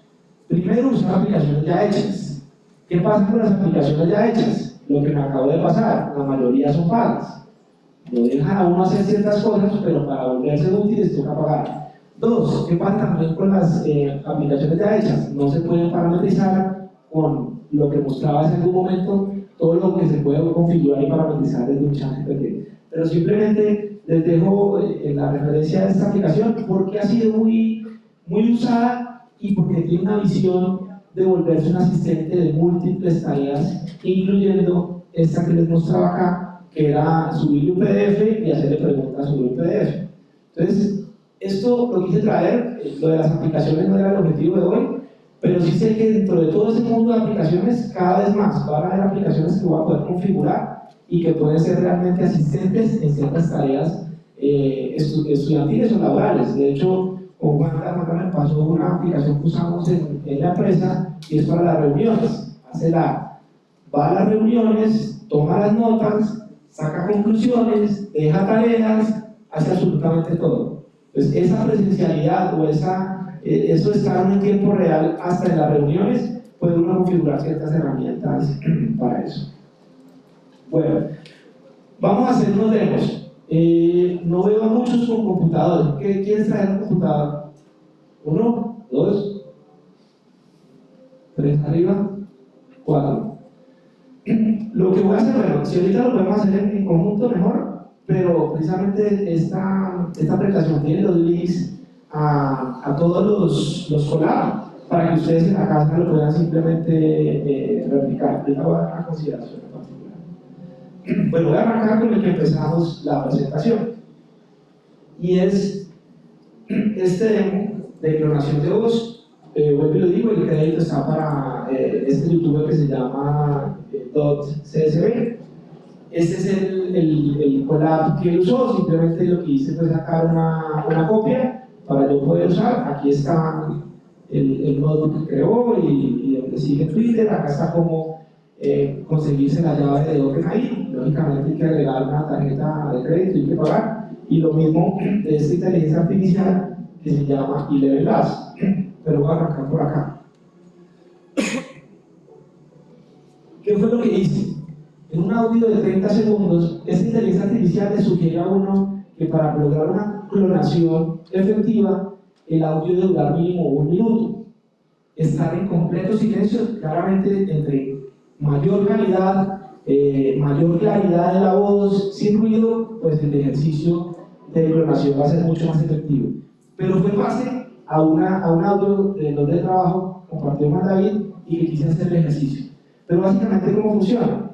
Primero, usar aplicaciones ya hechas. ¿Qué pasa con las aplicaciones ya hechas? Lo que me acabo de pasar, la mayoría son pagas. Lo dejan a uno hacer ciertas cosas, pero para volverse útiles toca pagar. 2, ¿qué pasa también con las aplicaciones ya hechas? No se pueden parametrizar con lo que mostraba hace algún momento, todo lo que se puede configurar y parametrizar desde un chat GPT. Pero simplemente les dejo la referencia de esta aplicación porque ha sido muy usada y porque tiene una visión de volverse un asistente de múltiples tareas, incluyendo esta que les mostraba acá, que era subir un PDF y hacerle preguntas sobre un PDF. Entonces, esto lo quise traer, lo de las aplicaciones no era el objetivo de hoy, pero sí sé que dentro de todo ese mundo de aplicaciones, cada vez más van a haber aplicaciones que voy a poder configurar y que pueden ser realmente asistentes en ciertas tareas estudiantiles o laborales. De hecho, con Juanca me pasó una aplicación que usamos en la empresa y es para las reuniones. Va a las reuniones, toma las notas, saca conclusiones, deja tareas, hace absolutamente todo. Entonces, esa presencialidad o eso de estar en tiempo real hasta en las reuniones, puede uno configurar ciertas herramientas para eso. Bueno, vamos a hacer unos demos. No veo a muchos con computador. ¿Quién trae un computador? 1, 2, 3 arriba, 4. Lo que voy a hacer, bueno, si ahorita lo podemos hacer en conjunto mejor, pero precisamente esta presentación tiene los links a todos los collabs para que ustedes en la casa lo puedan simplemente replicar. Ahorita voy a dar una consideración en particular. Bueno, voy a arrancar con el que empezamos la presentación y es este demo de clonación de voz. Vuelvo y lo digo, el crédito está para este youtuber que se llama .csv. Este es el collab que él usó. Simplemente lo que hice fue sacar una copia para yo poder usar. Aquí está el notebook que creó y donde sigue Twitter. Acá está como conseguirse la llave de OpenAI. Lógicamente hay que agregar una tarjeta de crédito y hay que pagar. Y lo mismo de esta inteligencia artificial que se llama Eleven Labs. Pero voy a arrancar por acá. ¿Qué fue lo que hice? En un audio de 30 segundos, esta inteligencia artificial le sugiere a uno que para lograr una clonación efectiva, el audio debe durar mínimo 1 minuto. Estar en completo silencio, claramente entre mayor calidad, mayor claridad de la voz, sin ruido, pues el ejercicio de clonación va a ser mucho más efectivo. Pero fue en base a un audio donde trabajo, compartió con David y que quise hacer el ejercicio. Pero básicamente, ¿cómo funciona?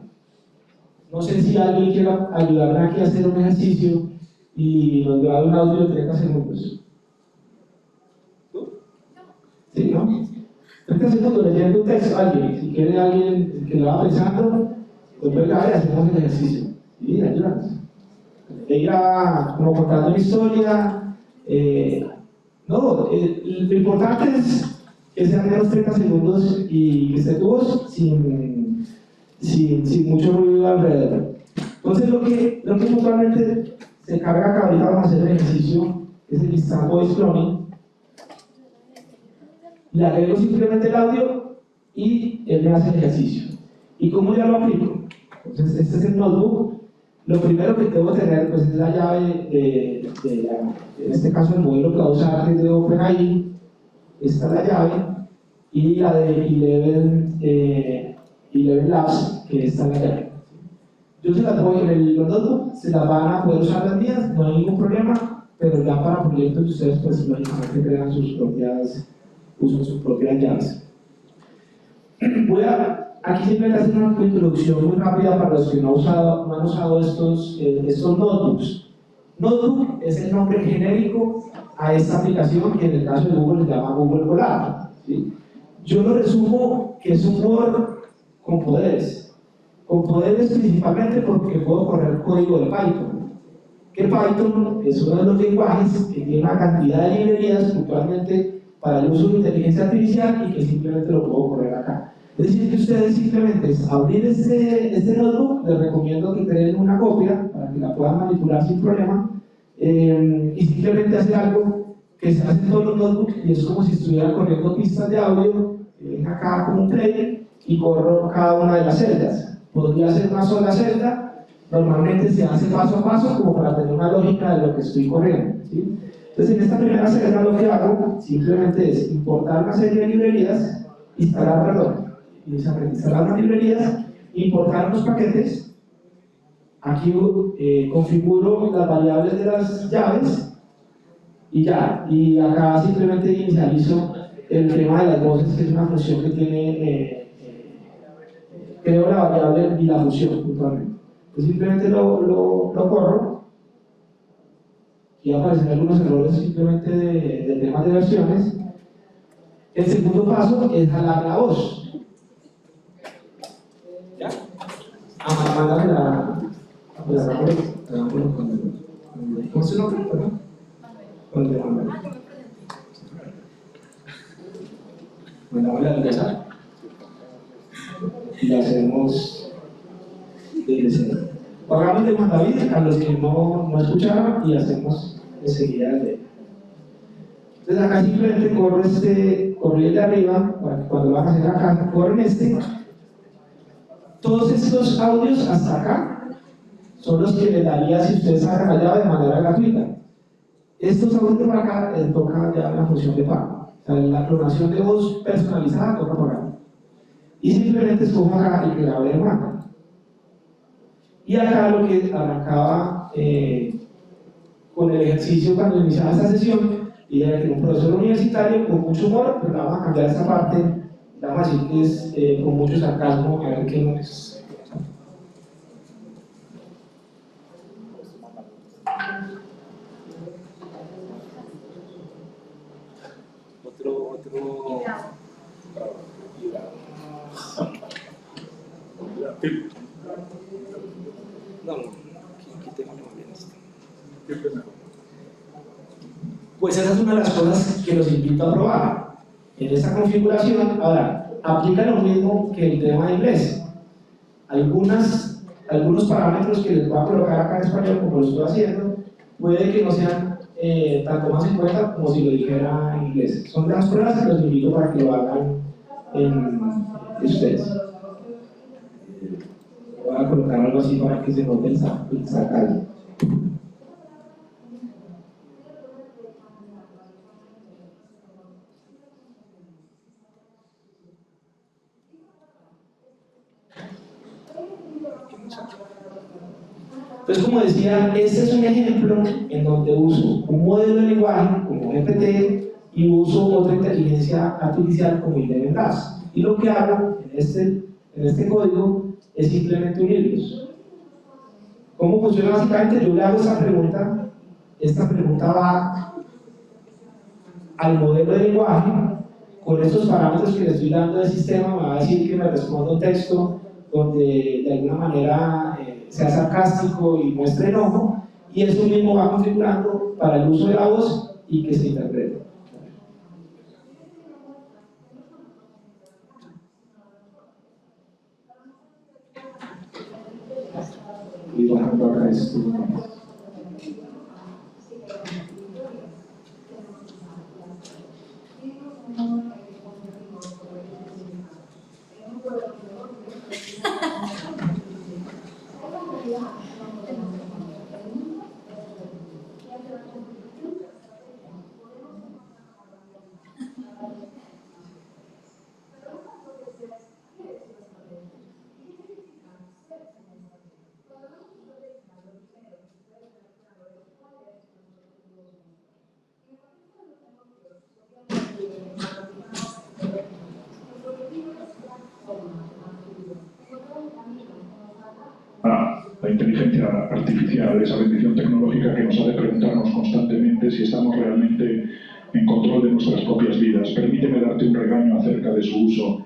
No sé si alguien quiera ayudarme aquí a hacer un ejercicio y nos graba un audio de 30 segundos. ¿Tú? ¿Sí, no? 30 segundos leyendo un texto, alguien. Si quiere alguien que lo va pensando, pues puede grabar y hacemos el ejercicio. Sí, ayúdanos. Ella, como contando una historia. Lo importante es que sean menos 30 segundos y que esté tu voz sin mucho ruido alrededor. Entonces lo que puntualmente se carga acá, ahorita vamos a hacer el ejercicio, es el Instant Voice Cloning. Le agrego simplemente el audio y él me hace el ejercicio. ¿Y cómo ya lo aplico? Entonces este es el notebook. Lo primero que debo tener pues, es la llave en este caso el modelo que va a usar es de OpenAI. Esta es la llave y la de Eleven Labs, que esta es la llave. Yo se las voy en los notebook, se las van a poder usar las mías, no hay ningún problema, pero ya para proyectos de ustedes pues lógicamente crean usen sus propias llaves. Voy a aquí simplemente hacer una introducción muy rápida para los que no han usado estos notebooks. Notebook es el nombre genérico a esta aplicación que en el caso de Google se llama Google Colab, ¿sí? Yo lo resumo que es un Word con poderes principalmente porque puedo correr código de Python. Que Python es uno de los lenguajes que tiene una cantidad de librerías puntualmente para el uso de inteligencia artificial y que simplemente lo puedo correr acá. Es decir, que ustedes simplemente abrir este notebook, les recomiendo que creen una copia para que la puedan manipular sin problema y simplemente hacer algo que se hace en todos los notebooks y es como si estuviera corriendo pistas de audio, acá como un play y corro cada una de las celdas. Podría ser una sola celda, normalmente se hace paso a paso como para tener una lógica de lo que estoy corriendo, ¿sí? Entonces en esta primera celda lo que hago simplemente es importar una serie de librerías, instalar unas librerías, importar unos paquetes, Aquí configuro las variables de las llaves y ya. Y acá simplemente inicializo el tema de las voces, que es una función que tiene, creo la variable y la función puntualmente. Entonces simplemente lo corro y aparecen algunos errores simplemente de temas de versiones. El segundo paso es jalar la voz. ¿Ya? Mándame la ¿cómo se llama? Mandámosle al empezar y hacemos DLC. Pagamos de Juan David a los que no escucharon y hacemos enseguida el de. Entonces acá simplemente corro el de arriba para que cuando van a hacer acá, corren este. Todos estos audios hasta acá son los que le daría si ustedes sacan la llave de manera gratuita. Estos audios para acá toca ya la función de pago. O sea, la clonación de voz personalizada toca pagar. Y simplemente escojo acá el que grabe el mapa. Y acá lo que arrancaba con el ejercicio cuando iniciaba esta sesión, y era que un profesor universitario con mucho humor, pues vamos a cambiar esta parte, vamos a decir que es con mucho sarcasmo, a ver qué no es. Pues esa es una de las cosas que los invito a probar. En esta configuración, ahora, aplica lo mismo que el tema de inglés. Algunos parámetros que les voy a colocar acá en español, como lo estoy haciendo, puede que no sean tanto más en cuenta como si lo dijera en inglés. Son las pruebas que los invito para que lo hagan ustedes. Voy a colocar algo así para que se note el sarcasmo. Entonces, como decía, este es un ejemplo en donde uso un modelo de lenguaje como GPT y uso otra inteligencia artificial como IDMLabs. Y lo que hago en este código es simplemente unirlos. ¿Cómo funciona básicamente? Yo le hago esta pregunta va al modelo de lenguaje, con estos parámetros que le estoy dando del sistema, me va a decir que me responda un texto donde de alguna manera sea sarcástico y muestre enojo, y eso mismo va configurando para el uso de la voz y que se interprete. Y bajando acá esto. La inteligencia artificial, esa bendición tecnológica que nos hace preguntarnos constantemente si estamos realmente en control de nuestras propias vidas. Permíteme darte un regaño acerca de su uso.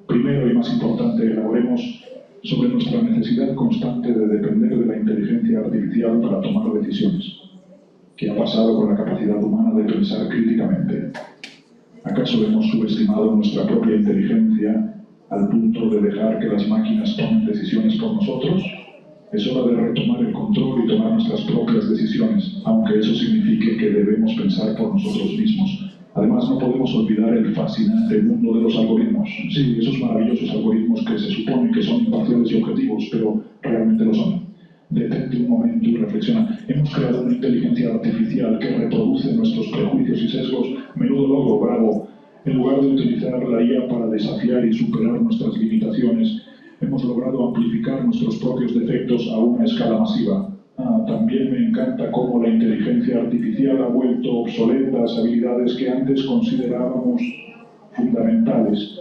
Primero y más importante, elaboremos sobre nuestra necesidad constante de depender de la inteligencia artificial para tomar decisiones. ¿Qué ha pasado con la capacidad humana de pensar críticamente? ¿Acaso hemos subestimado nuestra propia inteligencia al punto de dejar que las máquinas tomen decisiones por nosotros? Es hora de retomar el control y tomar nuestras propias decisiones, aunque eso signifique que debemos pensar por nosotros mismos. Además, no podemos olvidar el fascinante mundo de los algoritmos. Sí, esos maravillosos algoritmos que se supone que son imparciales y objetivos, pero realmente lo son. Detente un momento y reflexiona. Hemos creado una inteligencia artificial que reproduce nuestros prejuicios y sesgos. Menudo logro, bravo. En lugar de utilizar la IA para desafiar y superar nuestras limitaciones, hemos logrado amplificar nuestros propios defectos a una escala masiva. También me encanta cómo la inteligencia artificial ha vuelto obsoletas habilidades que antes considerábamos fundamentales.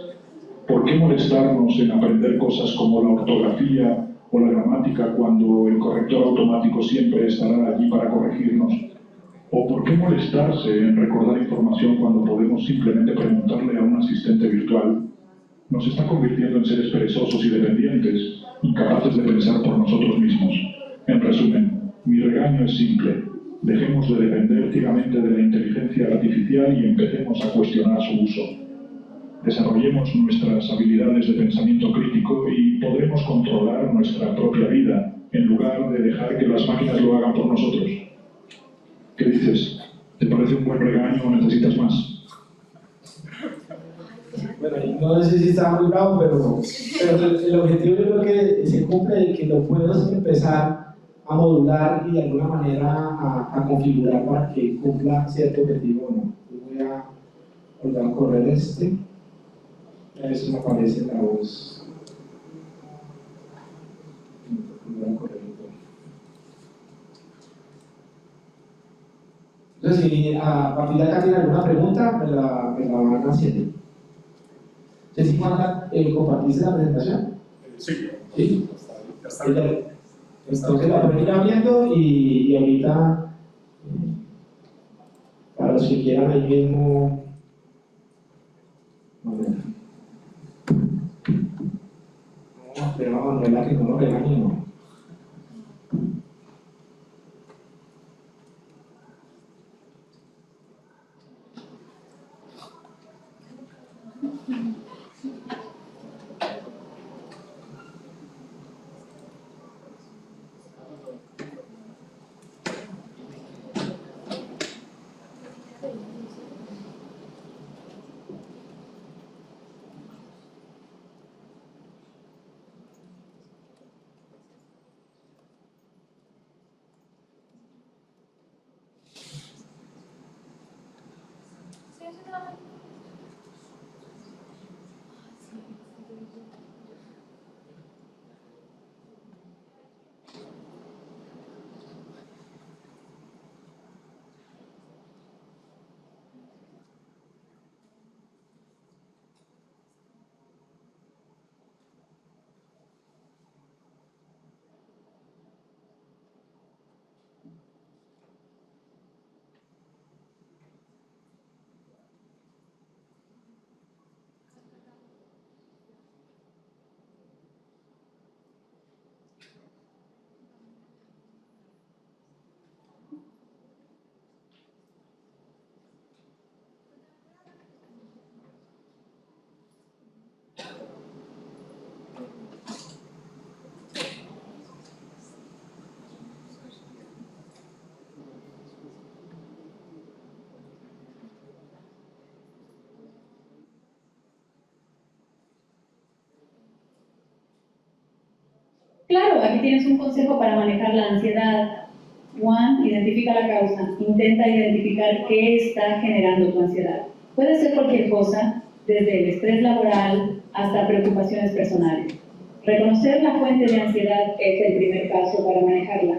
¿Por qué molestarnos en aprender cosas como la ortografía o la gramática cuando el corrector automático siempre estará allí para corregirnos? ¿O por qué molestarse en recordar información cuando podemos simplemente preguntarle a un asistente virtual? Nos está convirtiendo en seres perezosos y dependientes, incapaces de pensar por nosotros mismos. En resumen, mi regaño es simple. Dejemos de depender ciegamente de la inteligencia artificial y empecemos a cuestionar su uso. Desarrollemos nuestras habilidades de pensamiento crítico y podremos controlar nuestra propia vida, en lugar de dejar que las máquinas lo hagan por nosotros. ¿Qué dices? ¿Te parece un buen regaño o necesitas más? Bueno, no sé si estaba muy bravo, pero el objetivo yo creo que se cumple, que lo puedo empezar a modular y de alguna manera a configurar para que cumpla cierto objetivo o no. Yo voy a volver a correr este, a ver si me aparece la voz. Voy a correr. Entonces, si a partir de acá tienen alguna pregunta, me la van haciendo. ¿Sí, Juan, compartiste la presentación? Sí. ¿Sí? Ya está bien. Entonces la pueden ir abriendo y ahorita, para los que quieran ahí mismo, pero vamos a Manuela que no nos regañe, no. Claro, aquí tienes un consejo para manejar la ansiedad. One, identifica la causa. Intenta identificar qué está generando tu ansiedad. Puede ser cualquier cosa, desde el estrés laboral hasta preocupaciones personales. Reconocer la fuente de ansiedad es el primer paso para manejarla.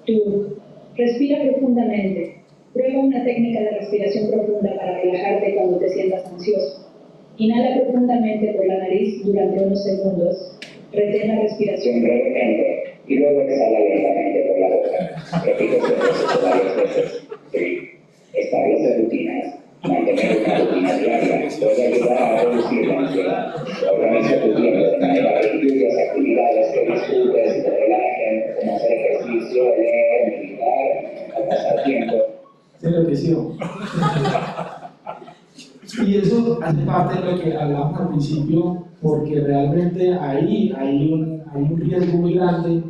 Tú, respira profundamente. Prueba una técnica de respiración profunda para relajarte cuando te sientas ansioso. Inhala profundamente por la nariz durante unos segundos. Retén la respiración brevemente y luego exhala lentamente por la boca. Repite este proceso varias veces. 3. Establece rutinas. Mantener una rutina diaria puede ayudar a reducir la ansiedad. Organiza tu tiempo de manera que incluyas actividades que disfrutes y te relajen, como hacer ejercicio, leer, meditar o pasar tiempo. Se enloqueció. Y eso hace parte de lo que hablamos al principio, porque realmente ahí hay un riesgo muy grande,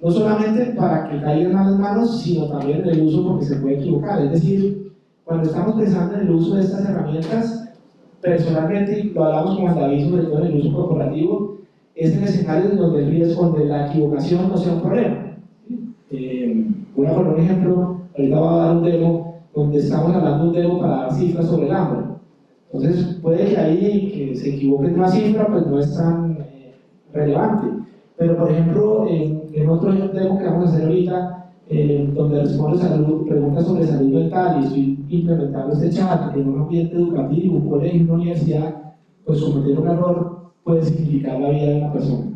no solamente para que caiga en malas manos, sino también en el uso, porque se puede equivocar. Es decir, cuando estamos pensando en el uso de estas herramientas, personalmente, y lo hablamos con David sobre todo en el uso corporativo, es en escenarios donde el riesgo, donde la equivocación no sea un problema. Voy a poner un ejemplo, ahorita voy a dar un demo, donde estamos hablando de un demo para dar cifras sobre el hambre. Entonces, puede que ahí que se equivoque en una cifra, pues no es tan relevante. Pero, por ejemplo, en otro demo que vamos a hacer ahorita, donde respondo preguntas sobre salud mental y estoy implementando este chat en un ambiente educativo, un colegio, una universidad, pues cometer un error puede significar la vida de una persona.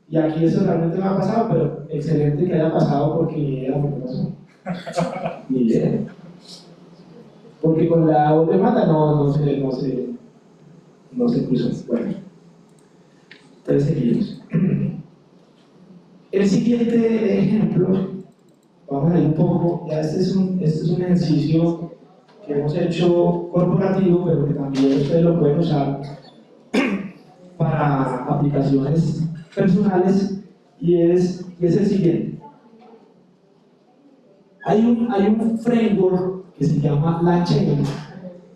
Y aquí eso realmente me ha pasado, pero excelente que haya pasado porque ni idea por qué pasó. Ni idea. Porque con la voz de mata no se cruzó. Bueno, entonces seguimos. El siguiente ejemplo, vamos a ir un poco, ya este es un ejercicio que hemos hecho corporativo, pero que también ustedes lo pueden usar para aplicaciones personales, y es el siguiente. Hay un framework que se llama LangChain,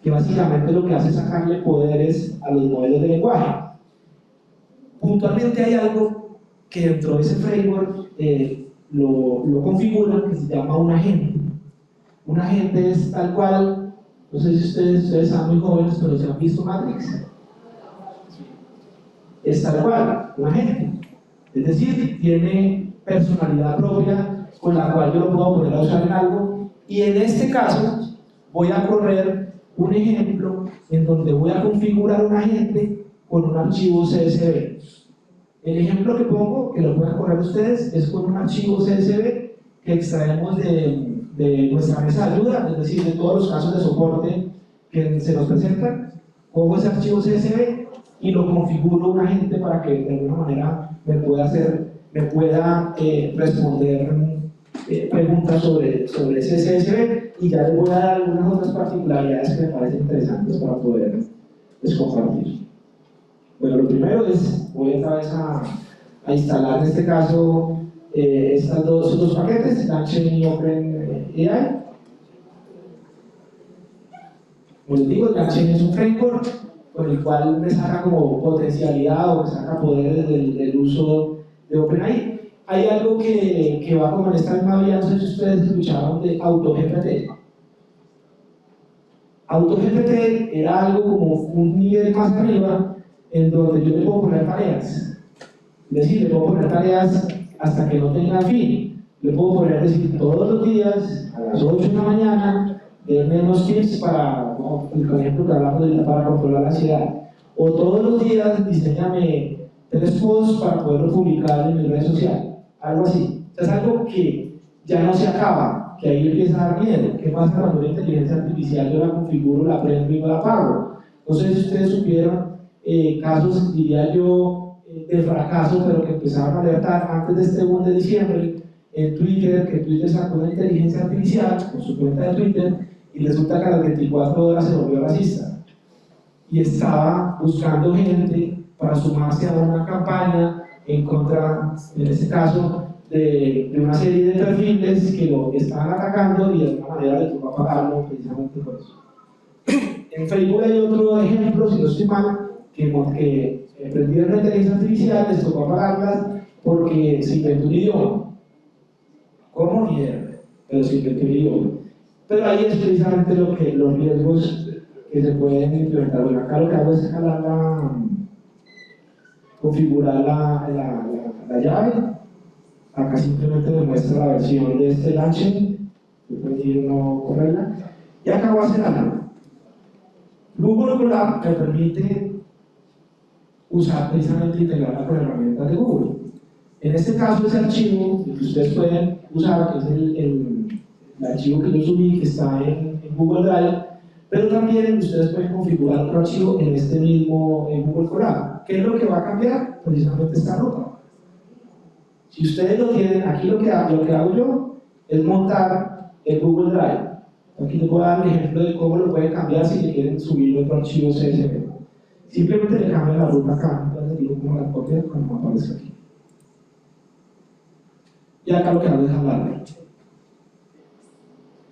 que básicamente lo que hace es sacarle poderes a los modelos de lenguaje. Puntualmente hay algo que dentro de ese framework lo configura, que se llama un agente. Un agente es tal cual, no sé si ustedes están muy jóvenes, pero ¿se han visto Matrix? Es tal cual, un agente. Es decir, tiene personalidad propia con la cual yo lo puedo poner a usar en algo, y en este caso voy a correr un ejemplo en donde voy a configurar un agente con un archivo CSV. El ejemplo que pongo, que lo pueden correr ustedes, es con un archivo CSV que extraemos de nuestra mesa de ayuda, es decir, de todos los casos de soporte que se nos presentan. Cojo ese archivo CSV y lo configuro un agente para que de alguna manera me pueda responder preguntas sobre ese CSV, y ya les voy a dar algunas otras particularidades que me parecen interesantes para poder compartir. Bueno, lo primero es, voy otra vez a instalar en este caso estos dos paquetes, LangChain y OpenAI. Como les digo, LangChain es un framework con el cual me saca como potencialidad o me saca poderes del uso de OpenAI. Hay algo que va como en esta misma vía, no sé si ustedes escucharon de AutoGPT. AutoGPT era algo como un nivel más arriba en donde yo le puedo poner tareas. Es decir, le puedo poner tareas hasta que no tenga fin. Le puedo poner, decir, todos los días a las 8 de la mañana, denme unos tips para, por ejemplo, que hablamos de para controlar la ansiedad. O todos los días diseñame 3 posts para poderlo publicar en mi red social. Algo así. O sea, es algo que ya no se acaba, que ahí empieza a dar miedo. ¿Qué pasa cuando una inteligencia artificial yo la configuro, la prendo y no la apago? No sé si ustedes supieron casos, diría yo, de fracaso, pero que empezaron a alertar antes de este boom de diciembre en Twitter, que Twitter sacó una inteligencia artificial con su cuenta de Twitter y resulta que a las 24 horas se volvió racista y estaba buscando gente para sumarse a una campaña en contra, en este caso, de una serie de perfiles que lo estaban atacando, y de alguna manera le tocó apagarlo precisamente por eso. En Facebook hay otro ejemplo, si no estoy mal, que prendieron la inteligencia artificial, les tocó apagarlas porque se inventó un idioma. ¿Cómo? Ni idea, pero se inventó un idioma. Pero ahí es precisamente los riesgos que se pueden implementar. Bueno, acá lo que hago es configurar la llave. Acá simplemente me muestra la versión de este LangChain, yo puedo no correrla, y acá voy a hacer algo. Google Colab me permite usar precisamente integrarla con herramientas de Google. En este caso, ese archivo que ustedes pueden usar, que es el archivo que yo subí, que está en Google Drive, pero también ustedes pueden configurar otro archivo en este mismo Google Colab. ¿Qué es lo que va a cambiar? Precisamente esta ruta. Si ustedes lo tienen, aquí lo que hago yo es montar el Google Drive. Aquí les voy a dar un ejemplo de cómo lo pueden cambiar si le quieren subir otro archivo CSV. Simplemente le cambian la ruta acá, entonces digo cómo la copia cuando aparece aquí. Y acá lo que hago es hablarle.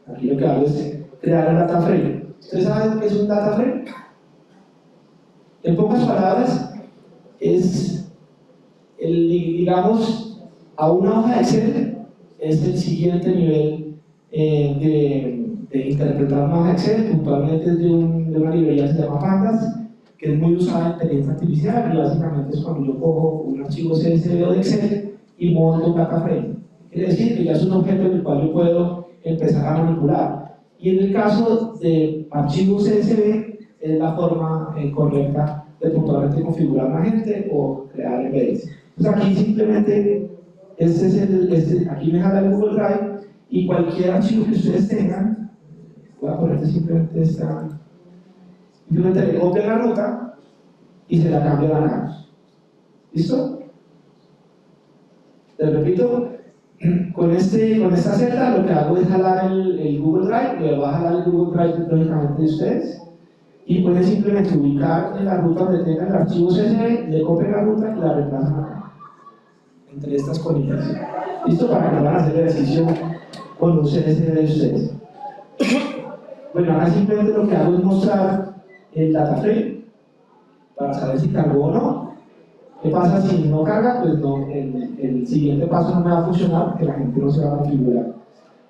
Aquí lo que hago es crear el data frame. ¿Ustedes saben qué es un data frame? En pocas palabras, es digamos, a una hoja de Excel es el siguiente nivel de interpretar una hoja de Excel, puntualmente es de una librería que se llama Pandas, que es muy usada en inteligencia artificial, y básicamente es cuando yo cojo un archivo CSV o de Excel y monto un data frame. Quiere decir que ya es un objeto en el cual yo puedo empezar a manipular. Y en el caso de archivos CSV, es la forma correcta de puntualmente configurar un agente o crear embeddings. Entonces aquí simplemente, aquí me jala el Google Drive, y cualquier archivo que ustedes tengan, voy a ponerte simplemente simplemente le copian la ruta y se la cambian acá. ¿Listo? Les repito, con esta celda lo que hago es jalar el Google Drive, le va a jalar el Google Drive lógicamente de ustedes, y pueden simplemente ubicar en la ruta donde tengan el archivo CSV, le copian la ruta y la reemplazan acá, entre estas colillas. ¿Listo? Para que van a hacer el ejercicio con un CSV de ustedes. Bueno, acá simplemente lo que hago es mostrar el data frame para saber si cargó o no. ¿Qué pasa si no carga? Pues no, el siguiente paso no me va a funcionar porque la gente no se va a configurar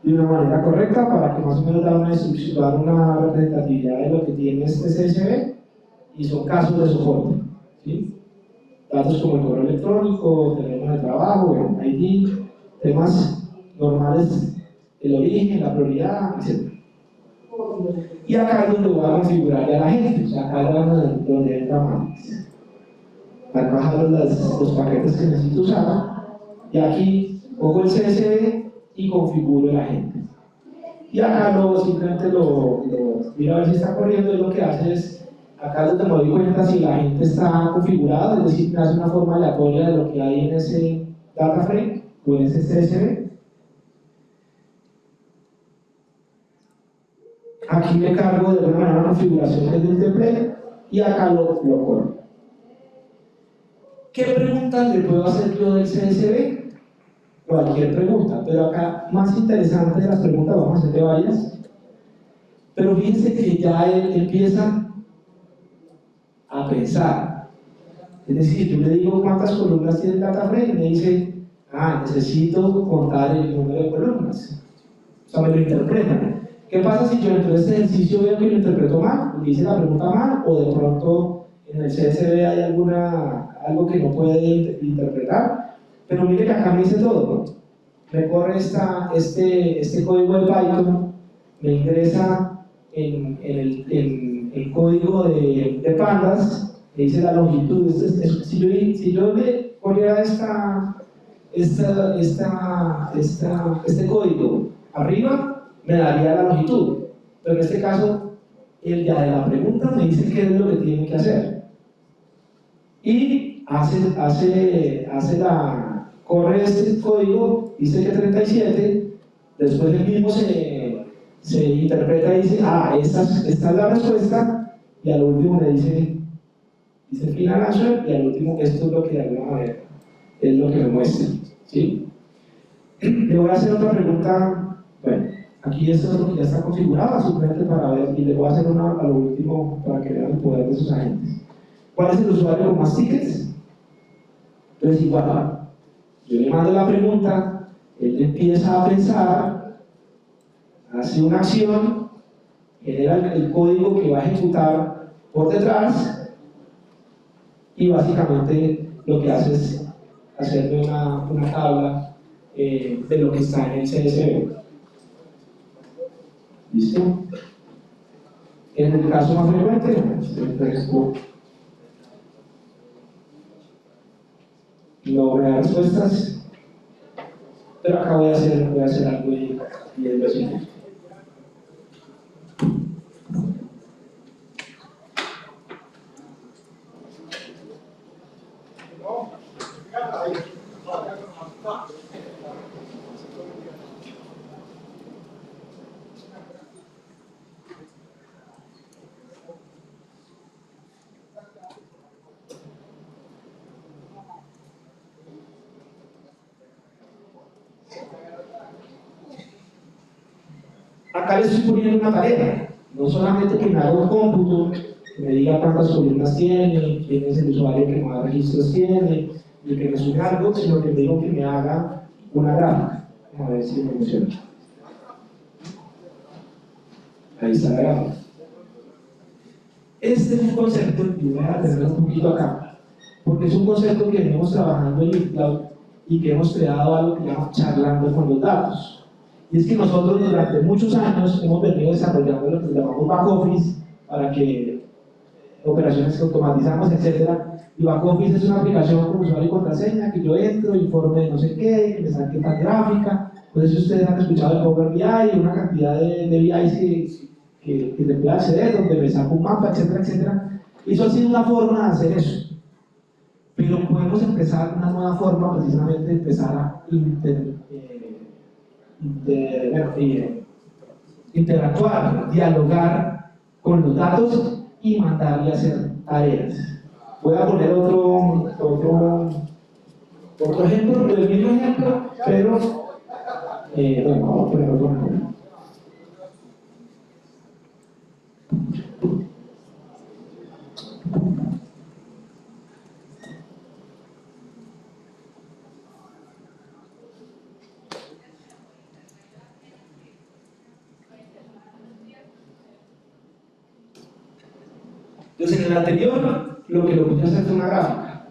de una manera correcta para que más o menos da una instrucción, dar una representatividad de lo que tiene este CSV, y son casos de soporte, ¿sí? Datos como el correo electrónico, teléfono de trabajo, el ID, temas normales, el origen, la prioridad, etc. Y acá es donde voy a configurar ya la gente, o sea, acá es donde entra Matrix. Acá jalo los paquetes que necesito usar, y aquí cojo el CSV y configuro el agente. Y acá simplemente mira a ver si está corriendo, y lo que hace es, acá es donde me doy cuenta si el agente está configurado, es decir, me hace una forma aleatoria de lo que hay en ese data frame o en ese CSV. Aquí me cargo de alguna manera una configuración desde el template, y acá lo corro. ¿Qué preguntas le puedo hacer yo del CSV? Cualquier pregunta, pero acá más interesante de las preguntas, vamos a hacerle varias, pero fíjense que ya él empieza a pensar. Es decir, yo le digo cuántas columnas tiene el data frame y me dice, necesito contar el número de columnas. O sea, me lo interpreta. ¿Qué pasa si yo dentro de este ejercicio veo que lo interpreto mal, le hice la pregunta mal, o de pronto en el CSV hay algo que no puede interpretar? Pero mire que acá me dice todo, ¿no? Me corre este código de Python, me ingresa en el código de pandas, me dice la longitud. Si yo le corriera este código arriba, me daría la longitud, pero en este caso, el ya de la pregunta me dice qué es lo que tiene que hacer, y corre este código, dice que 37, después el mismo se interpreta y dice, esta es la respuesta, y al último le dice final answer, y al último esto es lo que de alguna manera es lo que me muestra, ¿sí? Le voy a hacer otra pregunta. Bueno, aquí esto es lo que ya está configurado, simplemente para ver, y le voy a hacer una a lo último para que vean el poder de esos agentes. ¿Cuál es el usuario con más tickets? Entonces igual, yo le mando la pregunta, él empieza a pensar, hace una acción, genera el código que va a ejecutar por detrás, y básicamente lo que hace es hacerme una tabla de lo que está en el CSV. ¿Listo? En el caso más frecuente, por ejemplo, no me da respuestas, pero acá voy a hacer algo y es lo siguiente. Acá le estoy poniendo una tarea, no solamente que me haga un cómputo, que me diga cuántas columnas tiene, quién es el usuario que más registros tiene, y que me sume algo, sino que me digo que me haga una gráfica. A ver si me funciona. Ahí está la gráfica. Este es un concepto, y voy a tenerlo un poquito acá, porque es un concepto que venimos trabajando en InCloud y que hemos creado algo que llamamos charlando con los datos. Y es que nosotros durante muchos años hemos venido desarrollando lo que llamamos back office para que operaciones que automatizamos, etc. Y back office es una aplicación con usuario y contraseña que yo entro, informe de no sé qué, que me saque tal gráfica. Entonces ustedes han escuchado el Power BI, una cantidad de BIs que se puede acceder, donde me saco un mapa, etcétera, etcétera. Y eso ha sido una forma de hacer eso. Pero podemos empezar una nueva forma, precisamente empezar a interactuar, dialogar con los datos y mandarle a hacer tareas. Voy a poner otro ejemplo, el mismo ejemplo, pero bueno, vamos a poner otro ejemplo. Entonces, en el anterior, lo que lo puse a hacer fue una gráfica.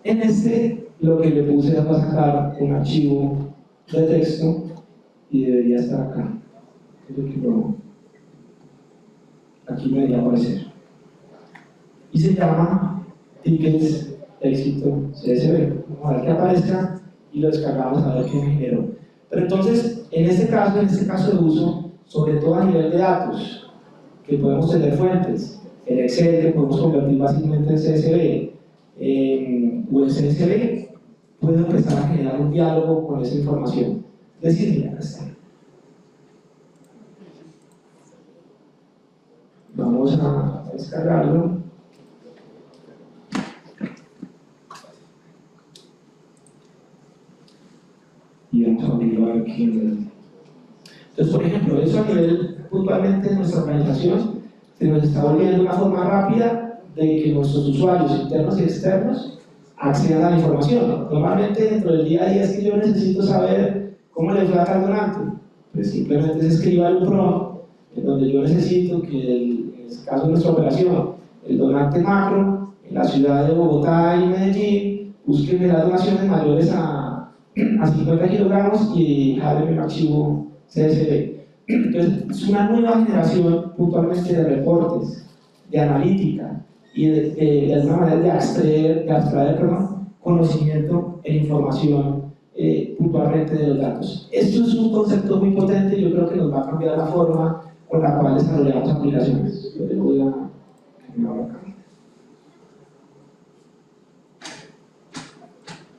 En este, lo que le puse es sacar un archivo de texto y debería estar acá. Aquí me debería aparecer. Y se llama tickets éxito CSV. Vamos a ver que aparezca y lo descargamos a ver qué me generó. Pero entonces, en este caso de uso, sobre todo a nivel de datos, que podemos tener fuentes, el Excel que podemos convertir básicamente en CSV o en CSV, puedo empezar a generar un diálogo con esa información. Es decir, mira, acá está. Vamos a descargarlo. Y vamos a abrirlo aquí. Entonces, por ejemplo, eso a nivel puntualmente de nuestra organización se nos está volviendo una forma rápida de que nuestros usuarios internos y externos accedan a la información. Normalmente dentro del día a día es que yo necesito saber cómo le fue a tal donante. Pues simplemente se escriba un prompt en donde yo necesito que, en el caso de nuestra operación, el donante macro en la ciudad de Bogotá y Medellín busque las donaciones mayores a 50 kilogramos y jale un archivo CSV. Entonces, es una nueva generación puntualmente de reportes, de analítica y de alguna manera de abstraer conocimiento e información puntualmente de los datos. Esto es un concepto muy potente y yo creo que nos va a cambiar la forma con la cual desarrollamos aplicaciones. Yo les voy a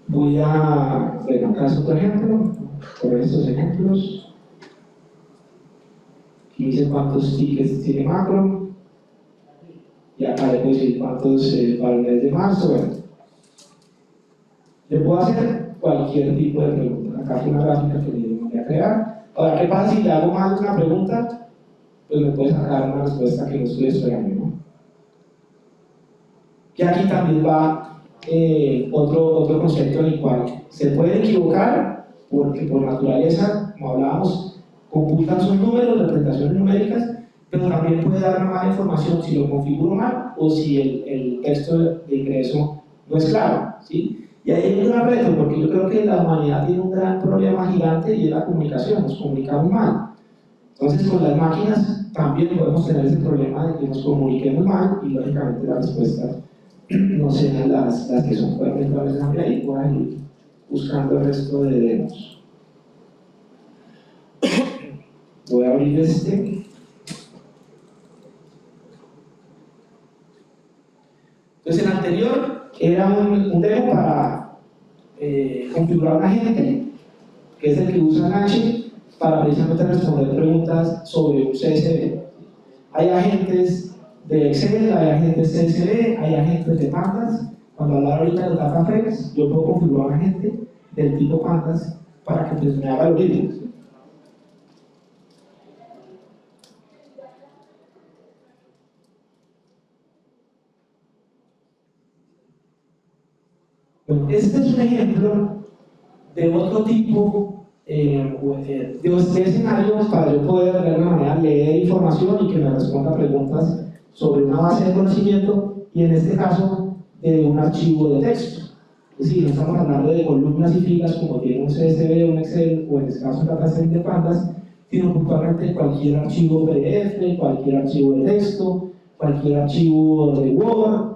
bueno, acá es otro ejemplo, por estos ejemplos. Aquí dice cuántos tickets tiene macro, y acá le puedo decir cuántos para el mes de marzo. Bueno, le puedo hacer cualquier tipo de pregunta. Acá hay una gráfica que le voy a crear. Ahora, ¿qué pasa si le hago más de una pregunta? Pues me puede sacar una respuesta que no estoy esperando, ¿no? Y aquí también va otro concepto en el cual se puede equivocar, porque por naturaleza, como hablábamos, computan sus números, representaciones numéricas, pero también puede dar más información si lo configuro mal o si el texto de ingreso no es claro, ¿sí? Y ahí hay un gran reto, porque yo creo que la humanidad tiene un gran problema gigante y es la comunicación, nos comunicamos mal. Entonces, con las máquinas también podemos tener ese problema de que nos comuniquemos mal y lógicamente las respuestas no sean las que son. Pueden entrar en la y voy a ir buscando el resto de demos. Voy a abrir este. Entonces, el anterior era un demo para configurar un agente, que es el que usa Nachi para precisamente responder preguntas sobre un CSV. Hay agentes de Excel, hay agentes CSV, hay agentes de pandas. Cuando hablar ahorita de los data frames, yo puedo configurar un agente del tipo pandas para que pues, me haga los vídeos. Bueno, este es un ejemplo de otro tipo de escenarios para yo poder de alguna manera leer información y que me responda preguntas sobre una base de conocimiento y en este caso de un archivo de texto. Es decir, no estamos hablando de columnas y filas como tiene un CSV, un Excel o en este caso un dataset de pandas, sino puntualmente cualquier archivo PDF, cualquier archivo de texto, cualquier archivo de Word,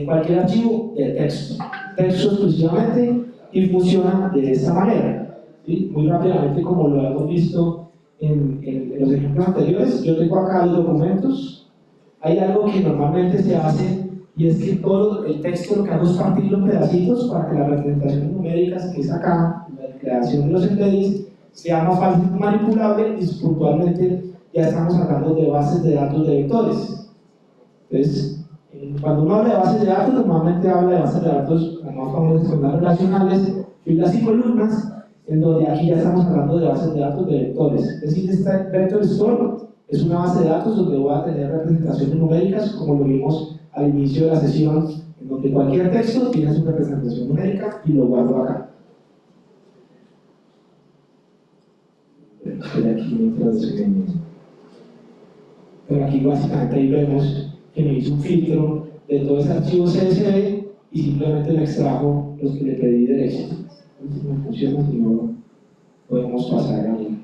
cualquier archivo de texto exclusivamente, y funciona de esta manera, ¿sí? Muy rápidamente, como lo hemos visto en los ejemplos anteriores, yo tengo acá los documentos. Hay algo que normalmente se hace y es que todo el texto lo que hago es partirlo en pedacitos para que las representaciones numéricas, que es acá, la creación de los embeddings, sea más fácil manipulable y puntualmente ya estamos hablando de bases de datos de vectores. Entonces, cuando uno habla de bases de datos, normalmente habla de bases de datos las más famosas con las relacionales, filas y columnas, en donde aquí ya estamos hablando de bases de datos de vectores. Es decir, esta Vector Store es una base de datos donde voy a tener representaciones numéricas, como lo vimos al inicio de la sesión, en donde cualquier texto tiene su representación numérica y lo guardo acá. Pero aquí básicamente ahí vemos que me hizo un filtro de todo ese archivo CSV y simplemente me extrajo los que le pedí derecho. Si no funciona, si no, podemos pasar ahí.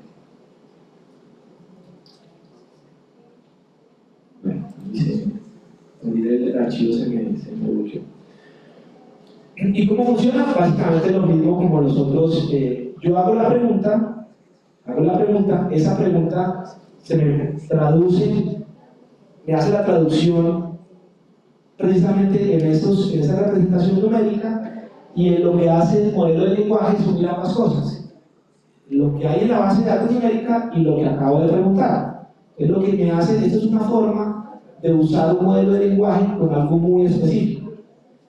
Bueno, el archivo se me bloqueó. ¿Y cómo funciona? Básicamente lo mismo como los otros. Yo hago la pregunta, esa pregunta se me traduce, me hace la traducción precisamente en esa representación numérica, y en lo que hace el modelo de lenguaje es unir ambas cosas, lo que hay en la base de datos numérica y lo que acabo de preguntar. Es lo que me hace, esta es una forma de usar un modelo de lenguaje con algo muy específico.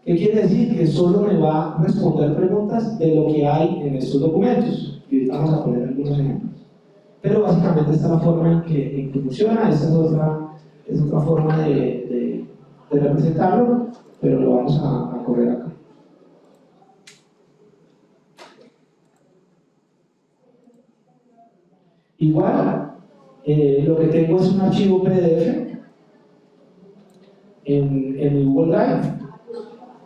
¿Qué quiere decir? Que solo me va a responder preguntas de lo que hay en estos documentos. Y ahorita vamos a poner algunos ejemplos. Pero básicamente esta es la forma en que funciona. Esta es otra forma de representarlo, pero lo vamos a correr acá. Igual, lo que tengo es un archivo PDF en mi Google Drive,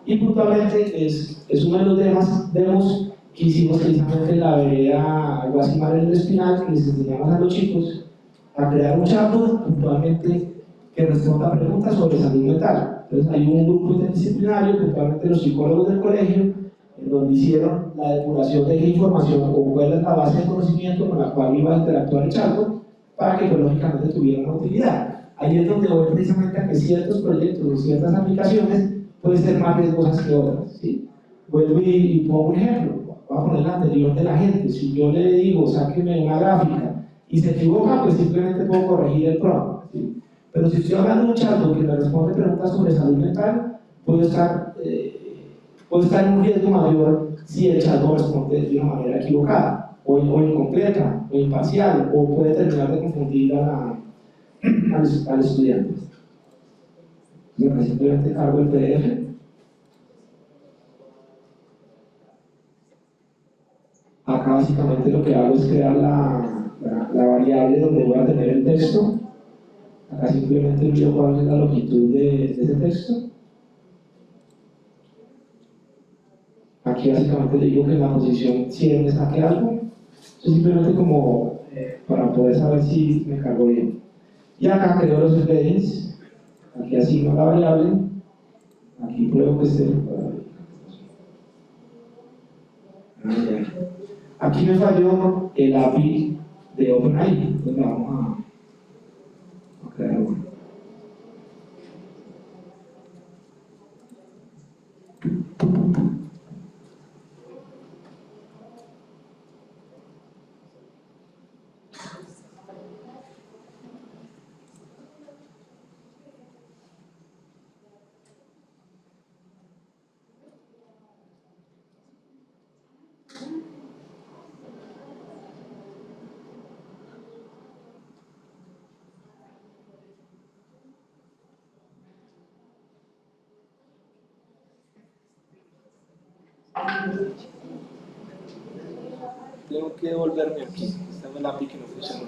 y puntualmente es uno de los demos que hicimos precisamente en la vereda algo así mal en el espinal, que les enseñamos a los chicos a crear un chatbot puntualmente que responda a preguntas sobre salud mental. Entonces hay un grupo interdisciplinario, puntualmente los psicólogos del colegio, en donde hicieron la depuración de qué información o cuál es la base de conocimiento con la cual iba a interactuar el chatbot para que pues, lógicamente tuviera una utilidad. Ahí es donde voy precisamente a que ciertos proyectos o ciertas aplicaciones pueden ser más riesgosas que otras, ¿sí? Vuelvo y pongo un ejemplo, voy a poner el anterior de la gente. Si yo le digo, sáqueme una gráfica y se equivoca, pues simplemente puedo corregir el prompt, ¿sí? Pero si estoy hablando de un chatbot que me responde preguntas sobre salud mental, puedo estar en un riesgo mayor si el chatbot responde de una manera equivocada, o incompleta, o imparcial, o puede terminar de confundir al estudiante. Bueno, simplemente cargo el PDF. Acá básicamente lo que hago es crear la variable donde voy a tener el texto. Acá simplemente envío cuál es la longitud de ese texto. Aquí básicamente le digo que en la posición 100 me saque algo. Esto simplemente como para poder saber si me cargo bien. Y acá creo los embeddings. Aquí asigno la variable. Aquí pruebo que esté. Aquí me falló el API de OpenAI. Entonces vamos a crear uno. Tengo que devolverme aquí. Esta es la API que no funciona.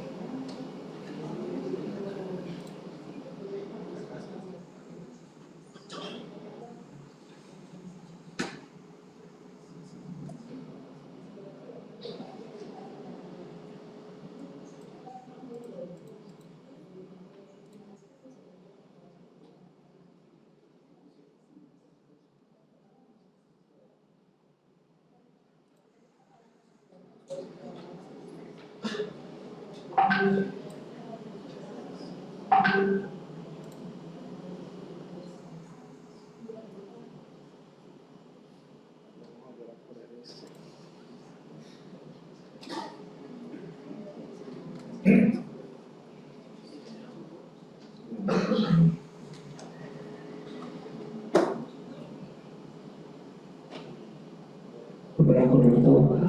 correr todo.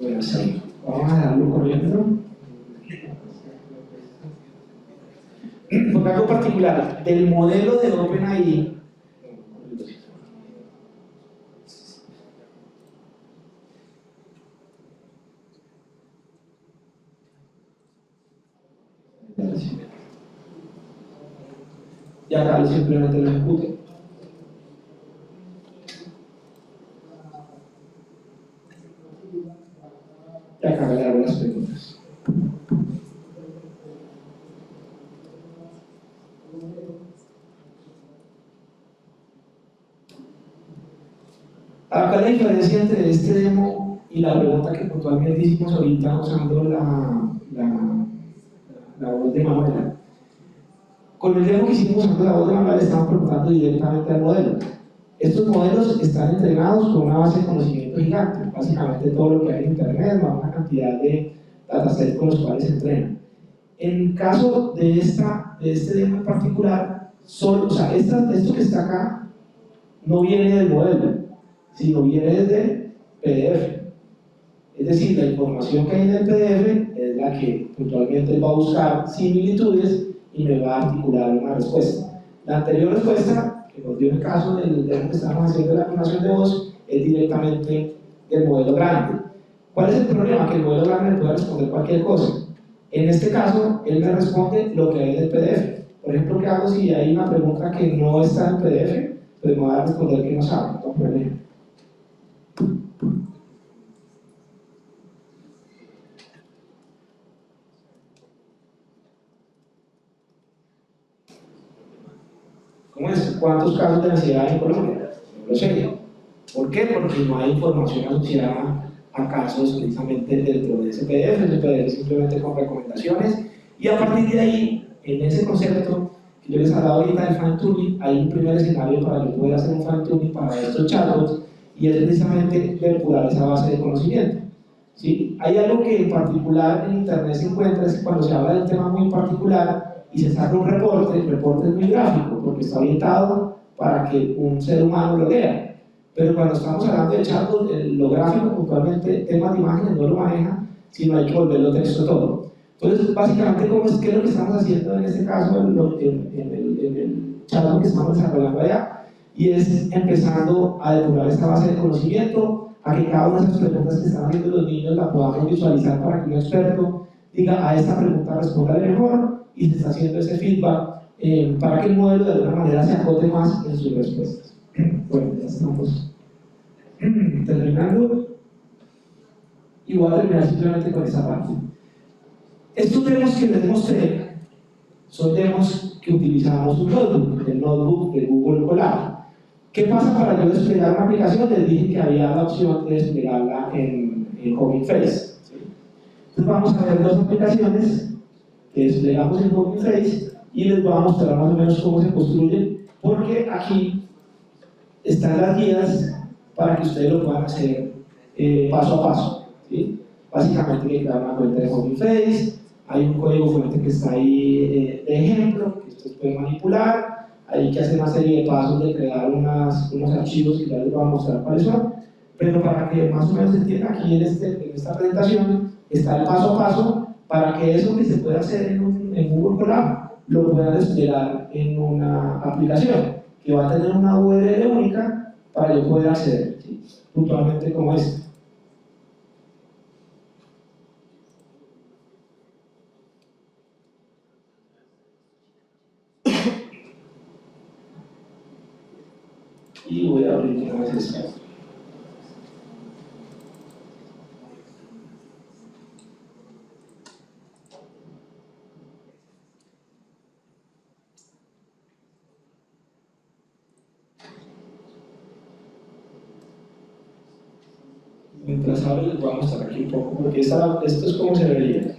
Bueno, sí. Vamos a dejarlo corriendo. Porque algo particular del modelo de OpenAI, y acá simplemente lo ejecute. Y acá le hago las preguntas. Acá la diferencia entre este demo y la pregunta que puntualmente hicimos ahorita usando la voz de Manuela. Con el demo que hicimos usando la voz de Manuela estamos preguntando directamente al modelo. Estos modelos están entrenados con una base de conocimiento gigante, básicamente todo lo que hay en internet, más una cantidad de datasets con los cuales se entrenan. En el caso de este demo en particular, esto que está acá no viene del modelo, sino viene desde PDF. Es decir, la información que hay en el PDF es la que puntualmente va a buscar similitudes y me va a articular una respuesta. La anterior respuesta, que nos dio el caso del demo que estábamos haciendo de la clonación de voz, es directamente del modelo grande. ¿Cuál es el problema? Que el modelo grande puede responder cualquier cosa. En este caso, él me responde lo que hay en el PDF. Por ejemplo, ¿qué hago si hay una pregunta que no está en PDF? Pues me va a responder que no sabe. No, por ejemplo. ¿Cómo es? ¿Cuántos casos de ansiedad hay en Colombia? No lo sé. ¿Por qué? Porque no hay información asociada a casos precisamente dentro de ese PDF. Ese PDF simplemente con recomendaciones. Y a partir de ahí, en ese concepto que yo les hablaba ahorita del fine tuning, hay un primer escenario para yo poder hacer un fine tuning para estos chatbots y es precisamente depurar esa base de conocimiento. ¿Sí? Hay algo que en particular en internet se encuentra, es que cuando se habla de un tema muy particular y se saca un reporte, el reporte es muy gráfico porque está orientado para que un ser humano lo lea. Pero cuando estamos hablando de chatbot, lo gráfico puntualmente, temas de imágenes no lo maneja, sino hay que volverlo texto todo. Entonces, básicamente, ¿qué es lo que estamos haciendo en este caso en el chatbot que estamos desarrollando allá? Y es empezando a depurar esta base de conocimiento, a que cada una de esas preguntas que están haciendo los niños la podamos visualizar para que un experto diga a esta pregunta responda mejor y se está haciendo ese feedback para que el modelo de alguna manera se acote más en sus respuestas. Bueno, ya estamos terminando y voy a terminar simplemente con esa parte. Estos demos que les mostré son demos que utilizamos un notebook, el notebook de Google Colab. ¿Qué pasa para yo desplegar una aplicación? Les dije que había la opción de desplegarla en Hugging Face. Entonces vamos a ver dos aplicaciones que desplegamos en Hugging Face y les voy a mostrar más o menos cómo se construye, porque aquí están las guías para que ustedes lo puedan hacer paso a paso. ¿Sí? Básicamente hay que crear una cuenta de Hugging Face, hay un código fuente que está ahí de ejemplo, que ustedes pueden manipular. Hay que hacer una serie de pasos de crear unos archivos que ya les voy a mostrar cuáles son, pero para que más o menos se entienda, aquí en esta presentación está el paso a paso para que eso que se puede hacer en Google Colab lo pueda desplegar en una aplicación que va a tener una URL única para yo poder acceder, ¿sí? Puntualmente como esta. Y voy a abrir una vez esto. Mientras ahora les voy a mostrar aquí un poco, porque esto es como se vería.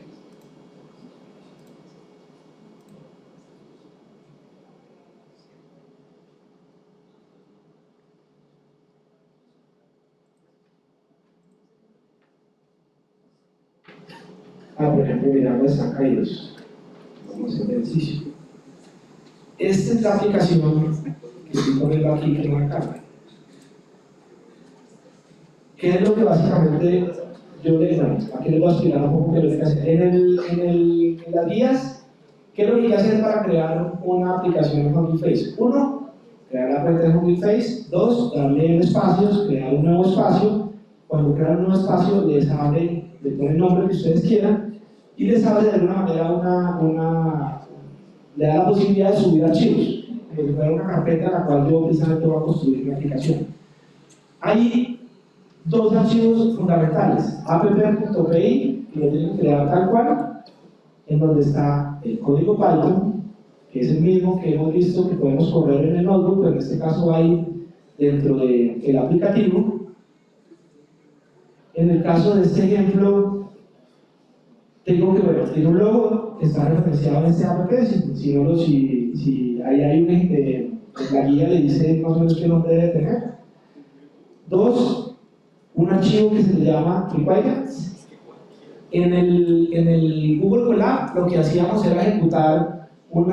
por ejemplo, mirando están caídos. Vamos a hacer el ejercicio. Esta es la aplicación que estoy poniendo aquí que marcar. ¿Qué es lo que básicamente yo le digo? Aquí les voy a explicar un poco qué es lo que hay que hacer. En las guías, ¿qué es lo que hay que hacer para crear una aplicación en Hugging Face? Uno, crear la cuenta de Hugging Face. Dos, darle espacios, crear un nuevo espacio. Cuando crean un nuevo espacio, les abre, le ponen el nombre que ustedes quieran y les abre de alguna manera le da la posibilidad de subir archivos, como si fuera una carpeta en la cual yo precisamente voy a construir mi aplicación. Hay dos archivos fundamentales, app.py, que lo tienen que crear tal cual, en donde está el código Python, que es el mismo que hemos visto que podemos correr en el notebook, pero en este caso va a ir dentro del aplicativo. En el caso de este ejemplo, tengo que ver, tiene un logo que está referenciado en este app, si ahí hay en la guía le dice más o menos qué nombre debe tener. Dos, un archivo que se le llama requirements. En el Google Colab lo que hacíamos era ejecutar un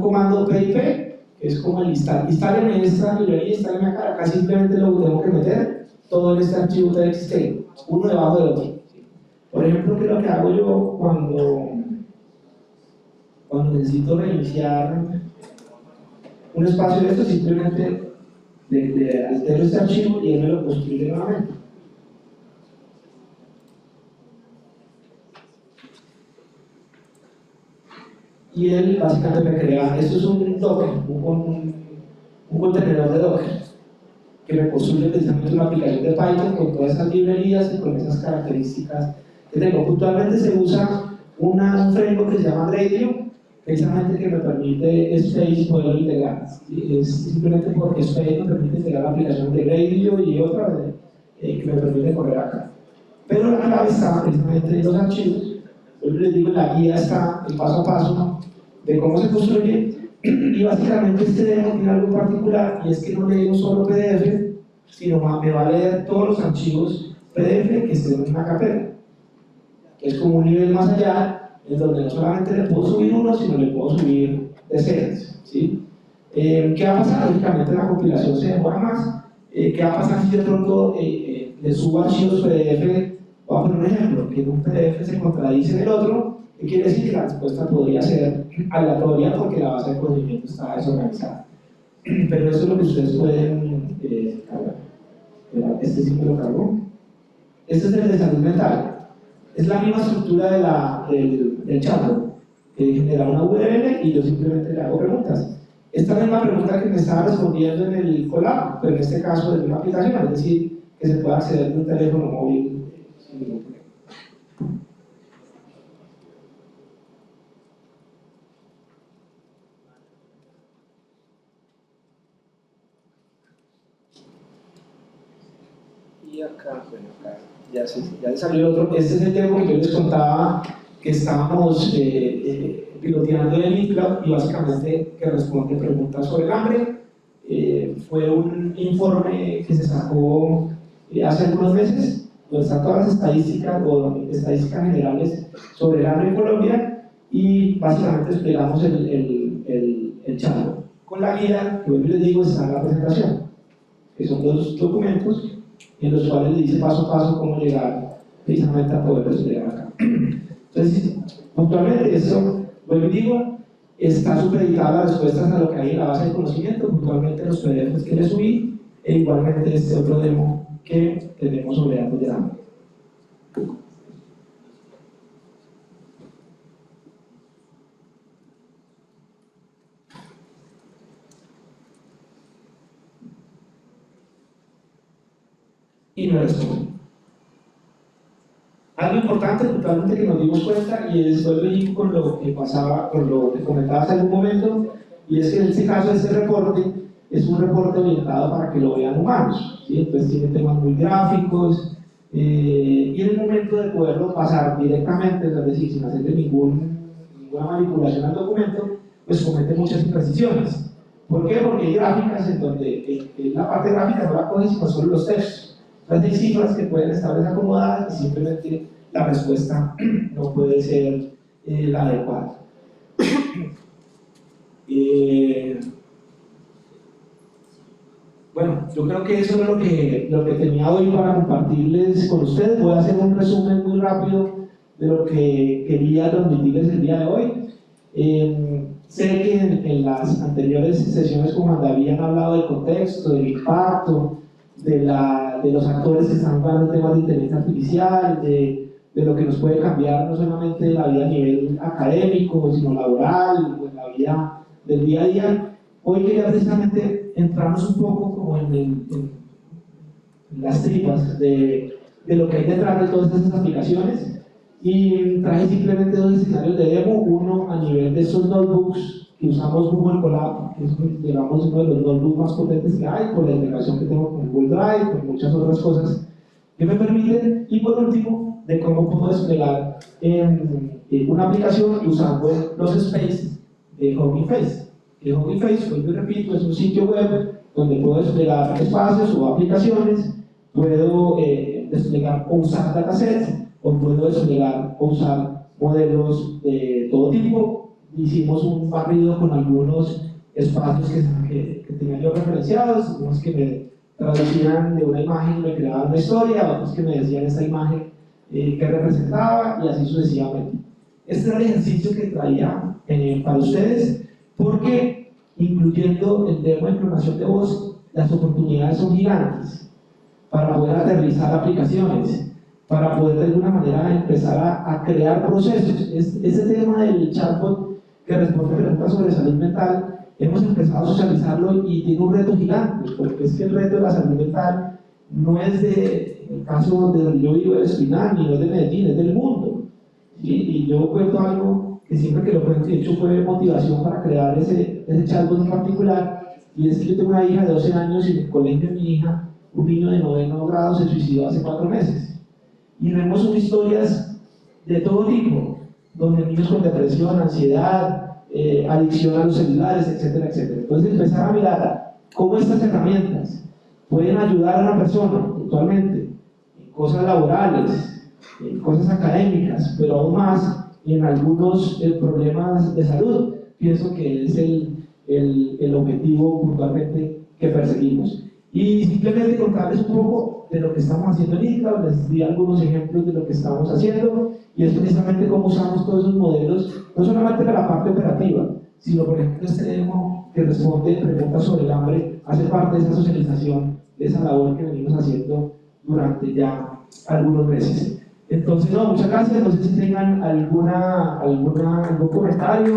comando PIP, que es como el instálenme esta librería, instálenme acá. Acá simplemente lo tengo que meter todo en este archivo TXT, uno debajo del otro. Por ejemplo, ¿qué es lo que hago yo cuando necesito reiniciar un espacio de esto? Simplemente le altero este archivo y él me lo construye nuevamente. Y él básicamente me crea, esto es un Docker, un contenedor de Docker, que me construye precisamente una aplicación de Python con todas esas librerías y con esas características que tengo. Puntualmente se usa un framework que se llama Gradle, precisamente que me permite Space poderlo integrar. ¿Sí? Es simplemente porque Space me permite integrar la aplicación de Gradle y otra que me permite correr acá. Pero la clave está precisamente en los archivos. Yo les digo, en la guía está el paso a paso de cómo se construye. Y básicamente este demo tiene algo particular, y es que no lee un solo PDF, sino me va a leer todos los archivos PDF que estén en una carpeta, que es como un nivel más allá, en donde no solamente le puedo subir uno, sino le puedo subir decenas. ¿Sí? ¿Qué va a pasar? Lógicamente la compilación se demora más. ¿Qué va a pasar si de pronto le subo archivos PDF? Voy a poner un ejemplo, que en un PDF se contradice en el otro. ¿Qué quiere decir? Que la respuesta podría ser aleatoria porque la base de conocimiento está desorganizada. Pero eso es lo que ustedes pueden cargar. Este sí me lo cargó. Este es el de salud mental. Es la misma estructura del chatbot, que genera una URL y yo simplemente le hago preguntas. Esta misma pregunta que me estaba respondiendo en el Colab, pero en este caso de una aplicación, es decir, que se puede acceder de un teléfono móvil sin ningún problema. Y acá, bueno, acá ya le salió el otro. Este es el demo que yo les contaba que estábamos piloteando en el iCloud y básicamente que responde preguntas sobre el hambre. Fue un informe que se sacó hace algunos meses, donde están todas las estadísticas o estadísticas generales sobre el hambre en Colombia, y básicamente desplegamos el chatbot con la guía que hoy les digo está en la presentación, que son dos documentos en los cuales le dice paso a paso cómo llegar precisamente a poder desplegar acá. Entonces, puntualmente esto, vuelvo y digo, está supeditada las respuestas a lo que hay en la base de conocimiento, puntualmente los PDFs que le subí, e igualmente este otro demo que tenemos sobre datos de hambre. Y no responde. Algo importante puntualmente que nos dimos cuenta, y es vuelvo con lo que pasaba, con lo que comentaba hace algún momento, y es que en este caso este reporte es un reporte orientado para que lo vean humanos, ¿sí? Entonces tiene temas muy gráficos, y en el momento de poderlo pasar directamente, es decir, sin hacerle ninguna manipulación al documento, pues comete muchas imprecisiones. ¿Por qué? Porque hay gráficas en donde la parte gráfica no la coge sino solo los textos. Entonces hay cifras que pueden estar desacomodadas y simplemente la respuesta no puede ser la adecuada. Bueno, yo creo que eso es lo que tenía hoy para compartirles con ustedes. Voy a hacer un resumen muy rápido de lo que quería transmitirles el día de hoy. Sé que en las anteriores sesiones, como habían hablado del contexto, del impacto, de los actores que están hablando de temas de inteligencia artificial, de lo que nos puede cambiar no solamente la vida a nivel académico, sino laboral, o en la vida del día a día. Hoy quería precisamente entrarnos un poco como en las tripas de lo que hay detrás de todas estas aplicaciones, y traje simplemente dos escenarios de demo, uno a nivel de esos notebooks que usamos Google Colab, que es digamos uno de los notebooks más potentes que hay, por la integración que tengo con Google Drive, con muchas otras cosas que me permiten, y por último, de cómo puedo desplegar una aplicación usando los spaces de Hugging Face. El Hugging Face, pues yo repito, es un sitio web donde puedo desplegar espacios o aplicaciones, puedo desplegar o usar datasets, o puedo desplegar o usar modelos de todo tipo. Hicimos un barrido con algunos espacios que tenía yo referenciados, unos que me traducían de una imagen y me creaban una historia, otros que me decían esta imagen que representaba, y así sucesivamente. Este era el ejercicio que traía para ustedes, porque incluyendo el demo de clonación de voz, las oportunidades son gigantes para poder aterrizar aplicaciones, para poder de alguna manera empezar a crear procesos. Ese tema del chatbot que responde preguntas sobre salud mental, hemos empezado a socializarlo y tiene un reto gigante, porque es que el reto de la salud mental no es en el caso de donde yo vivo, de Espinal, ni no es de Medellín, es del mundo. ¿Sí? Y yo cuento algo que siempre que lo cuento, de hecho fue motivación para crear ese chatbot en particular, y es que yo tengo una hija de 12 años y en el colegio de mi hija, un niño de 9º grado se suicidó hace 4 meses. Y vemos historias de todo tipo, donde niños con depresión, ansiedad, adicción a los celulares, etcétera, etcétera. Entonces empezar a mirar cómo estas herramientas pueden ayudar a una persona actualmente en cosas laborales, en cosas académicas, pero aún más en algunos problemas de salud. Pienso que es el objetivo puntualmente que perseguimos. Y simplemente contarles un poco de lo que estamos haciendo en ICLA. Les di algunos ejemplos de lo que estamos haciendo, y es precisamente cómo usamos todos esos modelos, no solamente para la parte operativa, sino por ejemplo este demo que responde preguntas sobre el hambre, hace parte de esa socialización, de esa labor que venimos haciendo durante ya algunos meses. Entonces, no, muchas gracias. No sé si tengan algún comentario,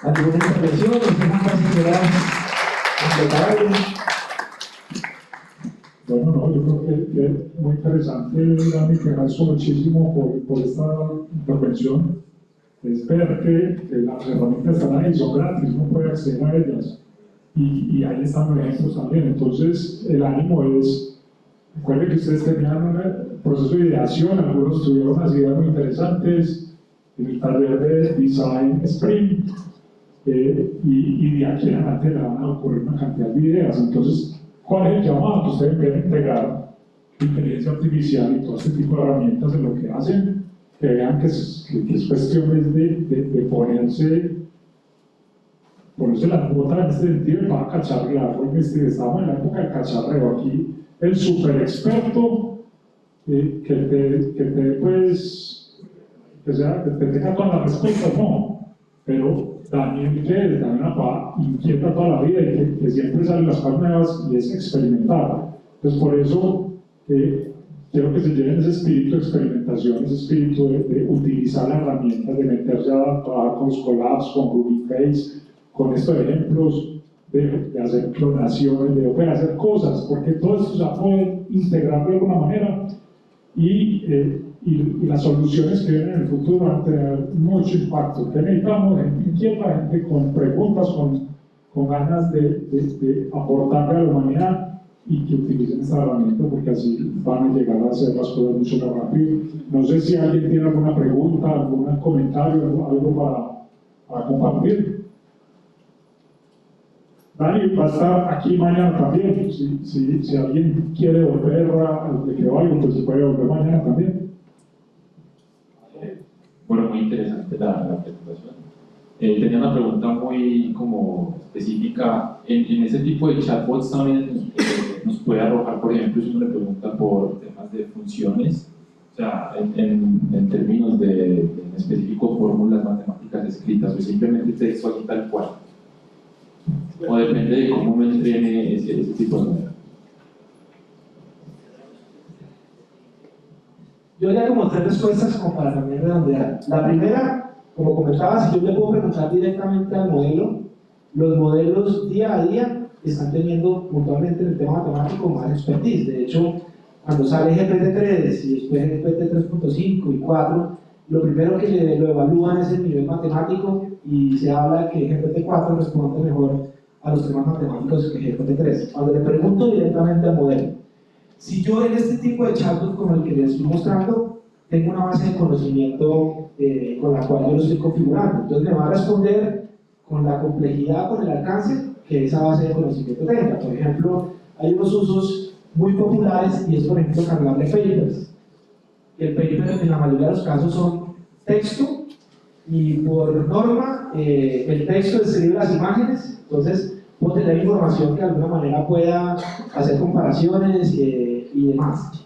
alguna intervención, no sé si quieran completar algo. Bueno, no, yo creo que es muy interesante, Dani, te agradezco muchísimo por esta intervención. Es ver que las herramientas están ahí, son gratis, uno puede acceder a ellas, y ahí están los ejemplos también. Entonces, el ánimo es, recuerden que ustedes tenían un proceso de ideación, algunos tuvieron unas ideas muy interesantes en el taller de Design Sprint, y de aquí en adelante le van a ocurrir una cantidad de ideas. Entonces, ¿cuál es el llamado? Que ustedes deben integrar inteligencia artificial y todo este tipo de herramientas en lo que hacen, que vean que es cuestión de ponerse las botas en este sentido para cacharrear. Estamos en la época del cacharreo. Aquí el super experto que tenga todas las respuestas, no, pero Daniel, que también inquieta toda la vida y que siempre salen las cosas nuevas, y es experimentar. Entonces, por eso quiero que se lleven ese espíritu de experimentación, ese espíritu de utilizar las herramientas, de meterse a trabajar con los collabs, con Hugging Face, con estos ejemplos de hacer clonaciones, de hacer cosas, porque todo esto se puede integrar de alguna manera, y las soluciones que vienen en el futuro van a tener mucho impacto. ¿Qué necesitamos? Gente inquieta, gente con preguntas, con ganas de aportarle a la humanidad, y que utilicen esta herramienta, porque así van a llegar a hacer las cosas mucho más rápido. No sé si alguien tiene alguna pregunta, algún comentario, algo para compartir. Dani va a estar aquí mañana también. Si alguien quiere volver a que algo, pues se puede volver mañana también. Bueno, muy interesante la presentación. Tenía una pregunta muy como específica. En ese tipo de chatbots también nos puede arrojar, por ejemplo, si uno le pregunta por temas de funciones, o sea, en términos de en específico fórmulas matemáticas escritas, o simplemente texto aquí tal cual. O depende de cómo me entrene ese tipo de modelo. Yo haría como 3 respuestas como para también redondear. La primera, como comentaba, si yo le puedo preguntar directamente al modelo, los modelos día a día están teniendo puntualmente en el tema matemático más expertise. De hecho, cuando sale GPT-3 y después GPT 3.5 y 4, lo primero que lo evalúan es el nivel matemático y se habla que GPT-4 responde mejor a los temas matemáticos que GPT-3. Cuando le pregunto directamente al modelo, si yo en este tipo de chatbot como el que les estoy mostrando, tengo una base de conocimiento con la cual yo lo estoy configurando, entonces me va a responder con la complejidad, con el alcance que esa base de conocimiento tenga. Por ejemplo, hay unos usos muy populares y es, por ejemplo, cargarle papers. El paper en la mayoría de los casos son texto y por norma el texto describe las imágenes, entonces puedo tener información que de alguna manera pueda hacer comparaciones y demás.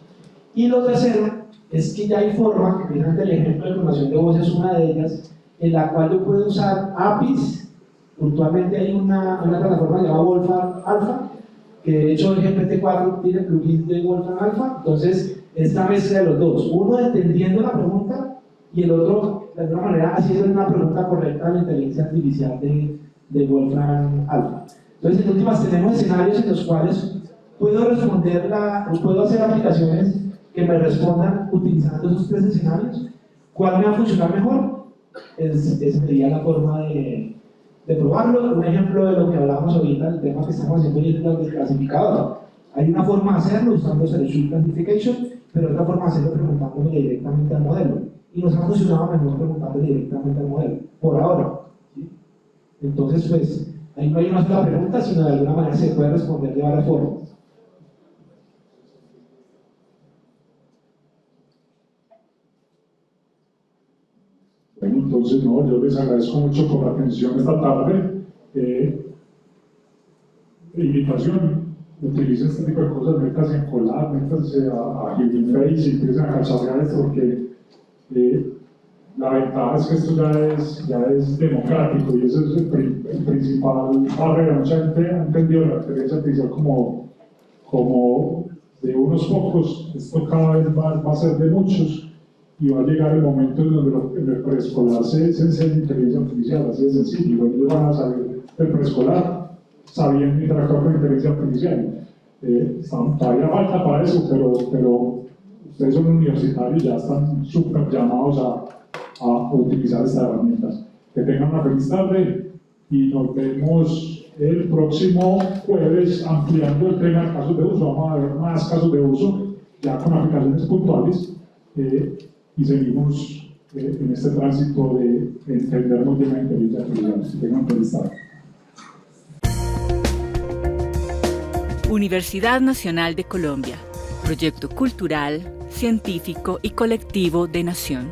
Y lo tercero es que ya hay forma, que precisamente el ejemplo de clonación de voz es una de ellas, en la cual yo puedo usar APIs. Puntualmente hay una plataforma llamada Wolfram Alpha, que de hecho el GPT-4 tiene plugins de Wolfram Alpha, entonces esta mezcla de los dos, uno entendiendo la pregunta y el otro de alguna manera haciendo una pregunta correcta a la inteligencia artificial de Wolfram Alpha. Entonces en últimas tenemos escenarios en los cuales puedo hacer aplicaciones que me respondan utilizando esos 3 escenarios. ¿Cuál me va a funcionar mejor? Esa sería la forma de probarlo. Un ejemplo de lo que hablábamos ahorita, el tema que estamos haciendo hoy es el clasificador. Hay una forma de hacerlo usando Selection Classification, pero otra forma de hacerlo preguntándole directamente al modelo. Y nos ha funcionado mejor preguntándole directamente al modelo, por ahora. ¿Sí? Entonces, pues, ahí no hay una sola pregunta, sino de alguna manera se puede responder de varias formas. Bueno, entonces, no, yo les agradezco mucho por la atención esta tarde. Invitación, utilicen este tipo de cosas, métanse en Colab, métanse a Hugging Face y empiecen a cacharrear esto, porque la ventaja es que esto ya es democrático y eso es el principal barrera. Mucha gente ha entendido la inteligencia artificial como de unos pocos, esto cada vez va a ser de muchos. Y va a llegar el momento en donde en el preescolar se enseña inteligencia artificial, así de sencillo. Ellos van a salir del preescolar sabiendo interactuar con inteligencia artificial. Todavía falta para eso, pero ustedes son universitarios y ya están súper llamados a utilizar estas herramientas. Que tengan una feliz tarde y nos vemos el próximo jueves ampliando el tema de casos de uso. Vamos a ver más casos de uso, ya con aplicaciones puntuales. Y seguimos en este tránsito de entender muy bien la inteligencia artificial. Que tengan feliz tarde. Universidad Nacional de Colombia, proyecto cultural, científico y colectivo de Nación.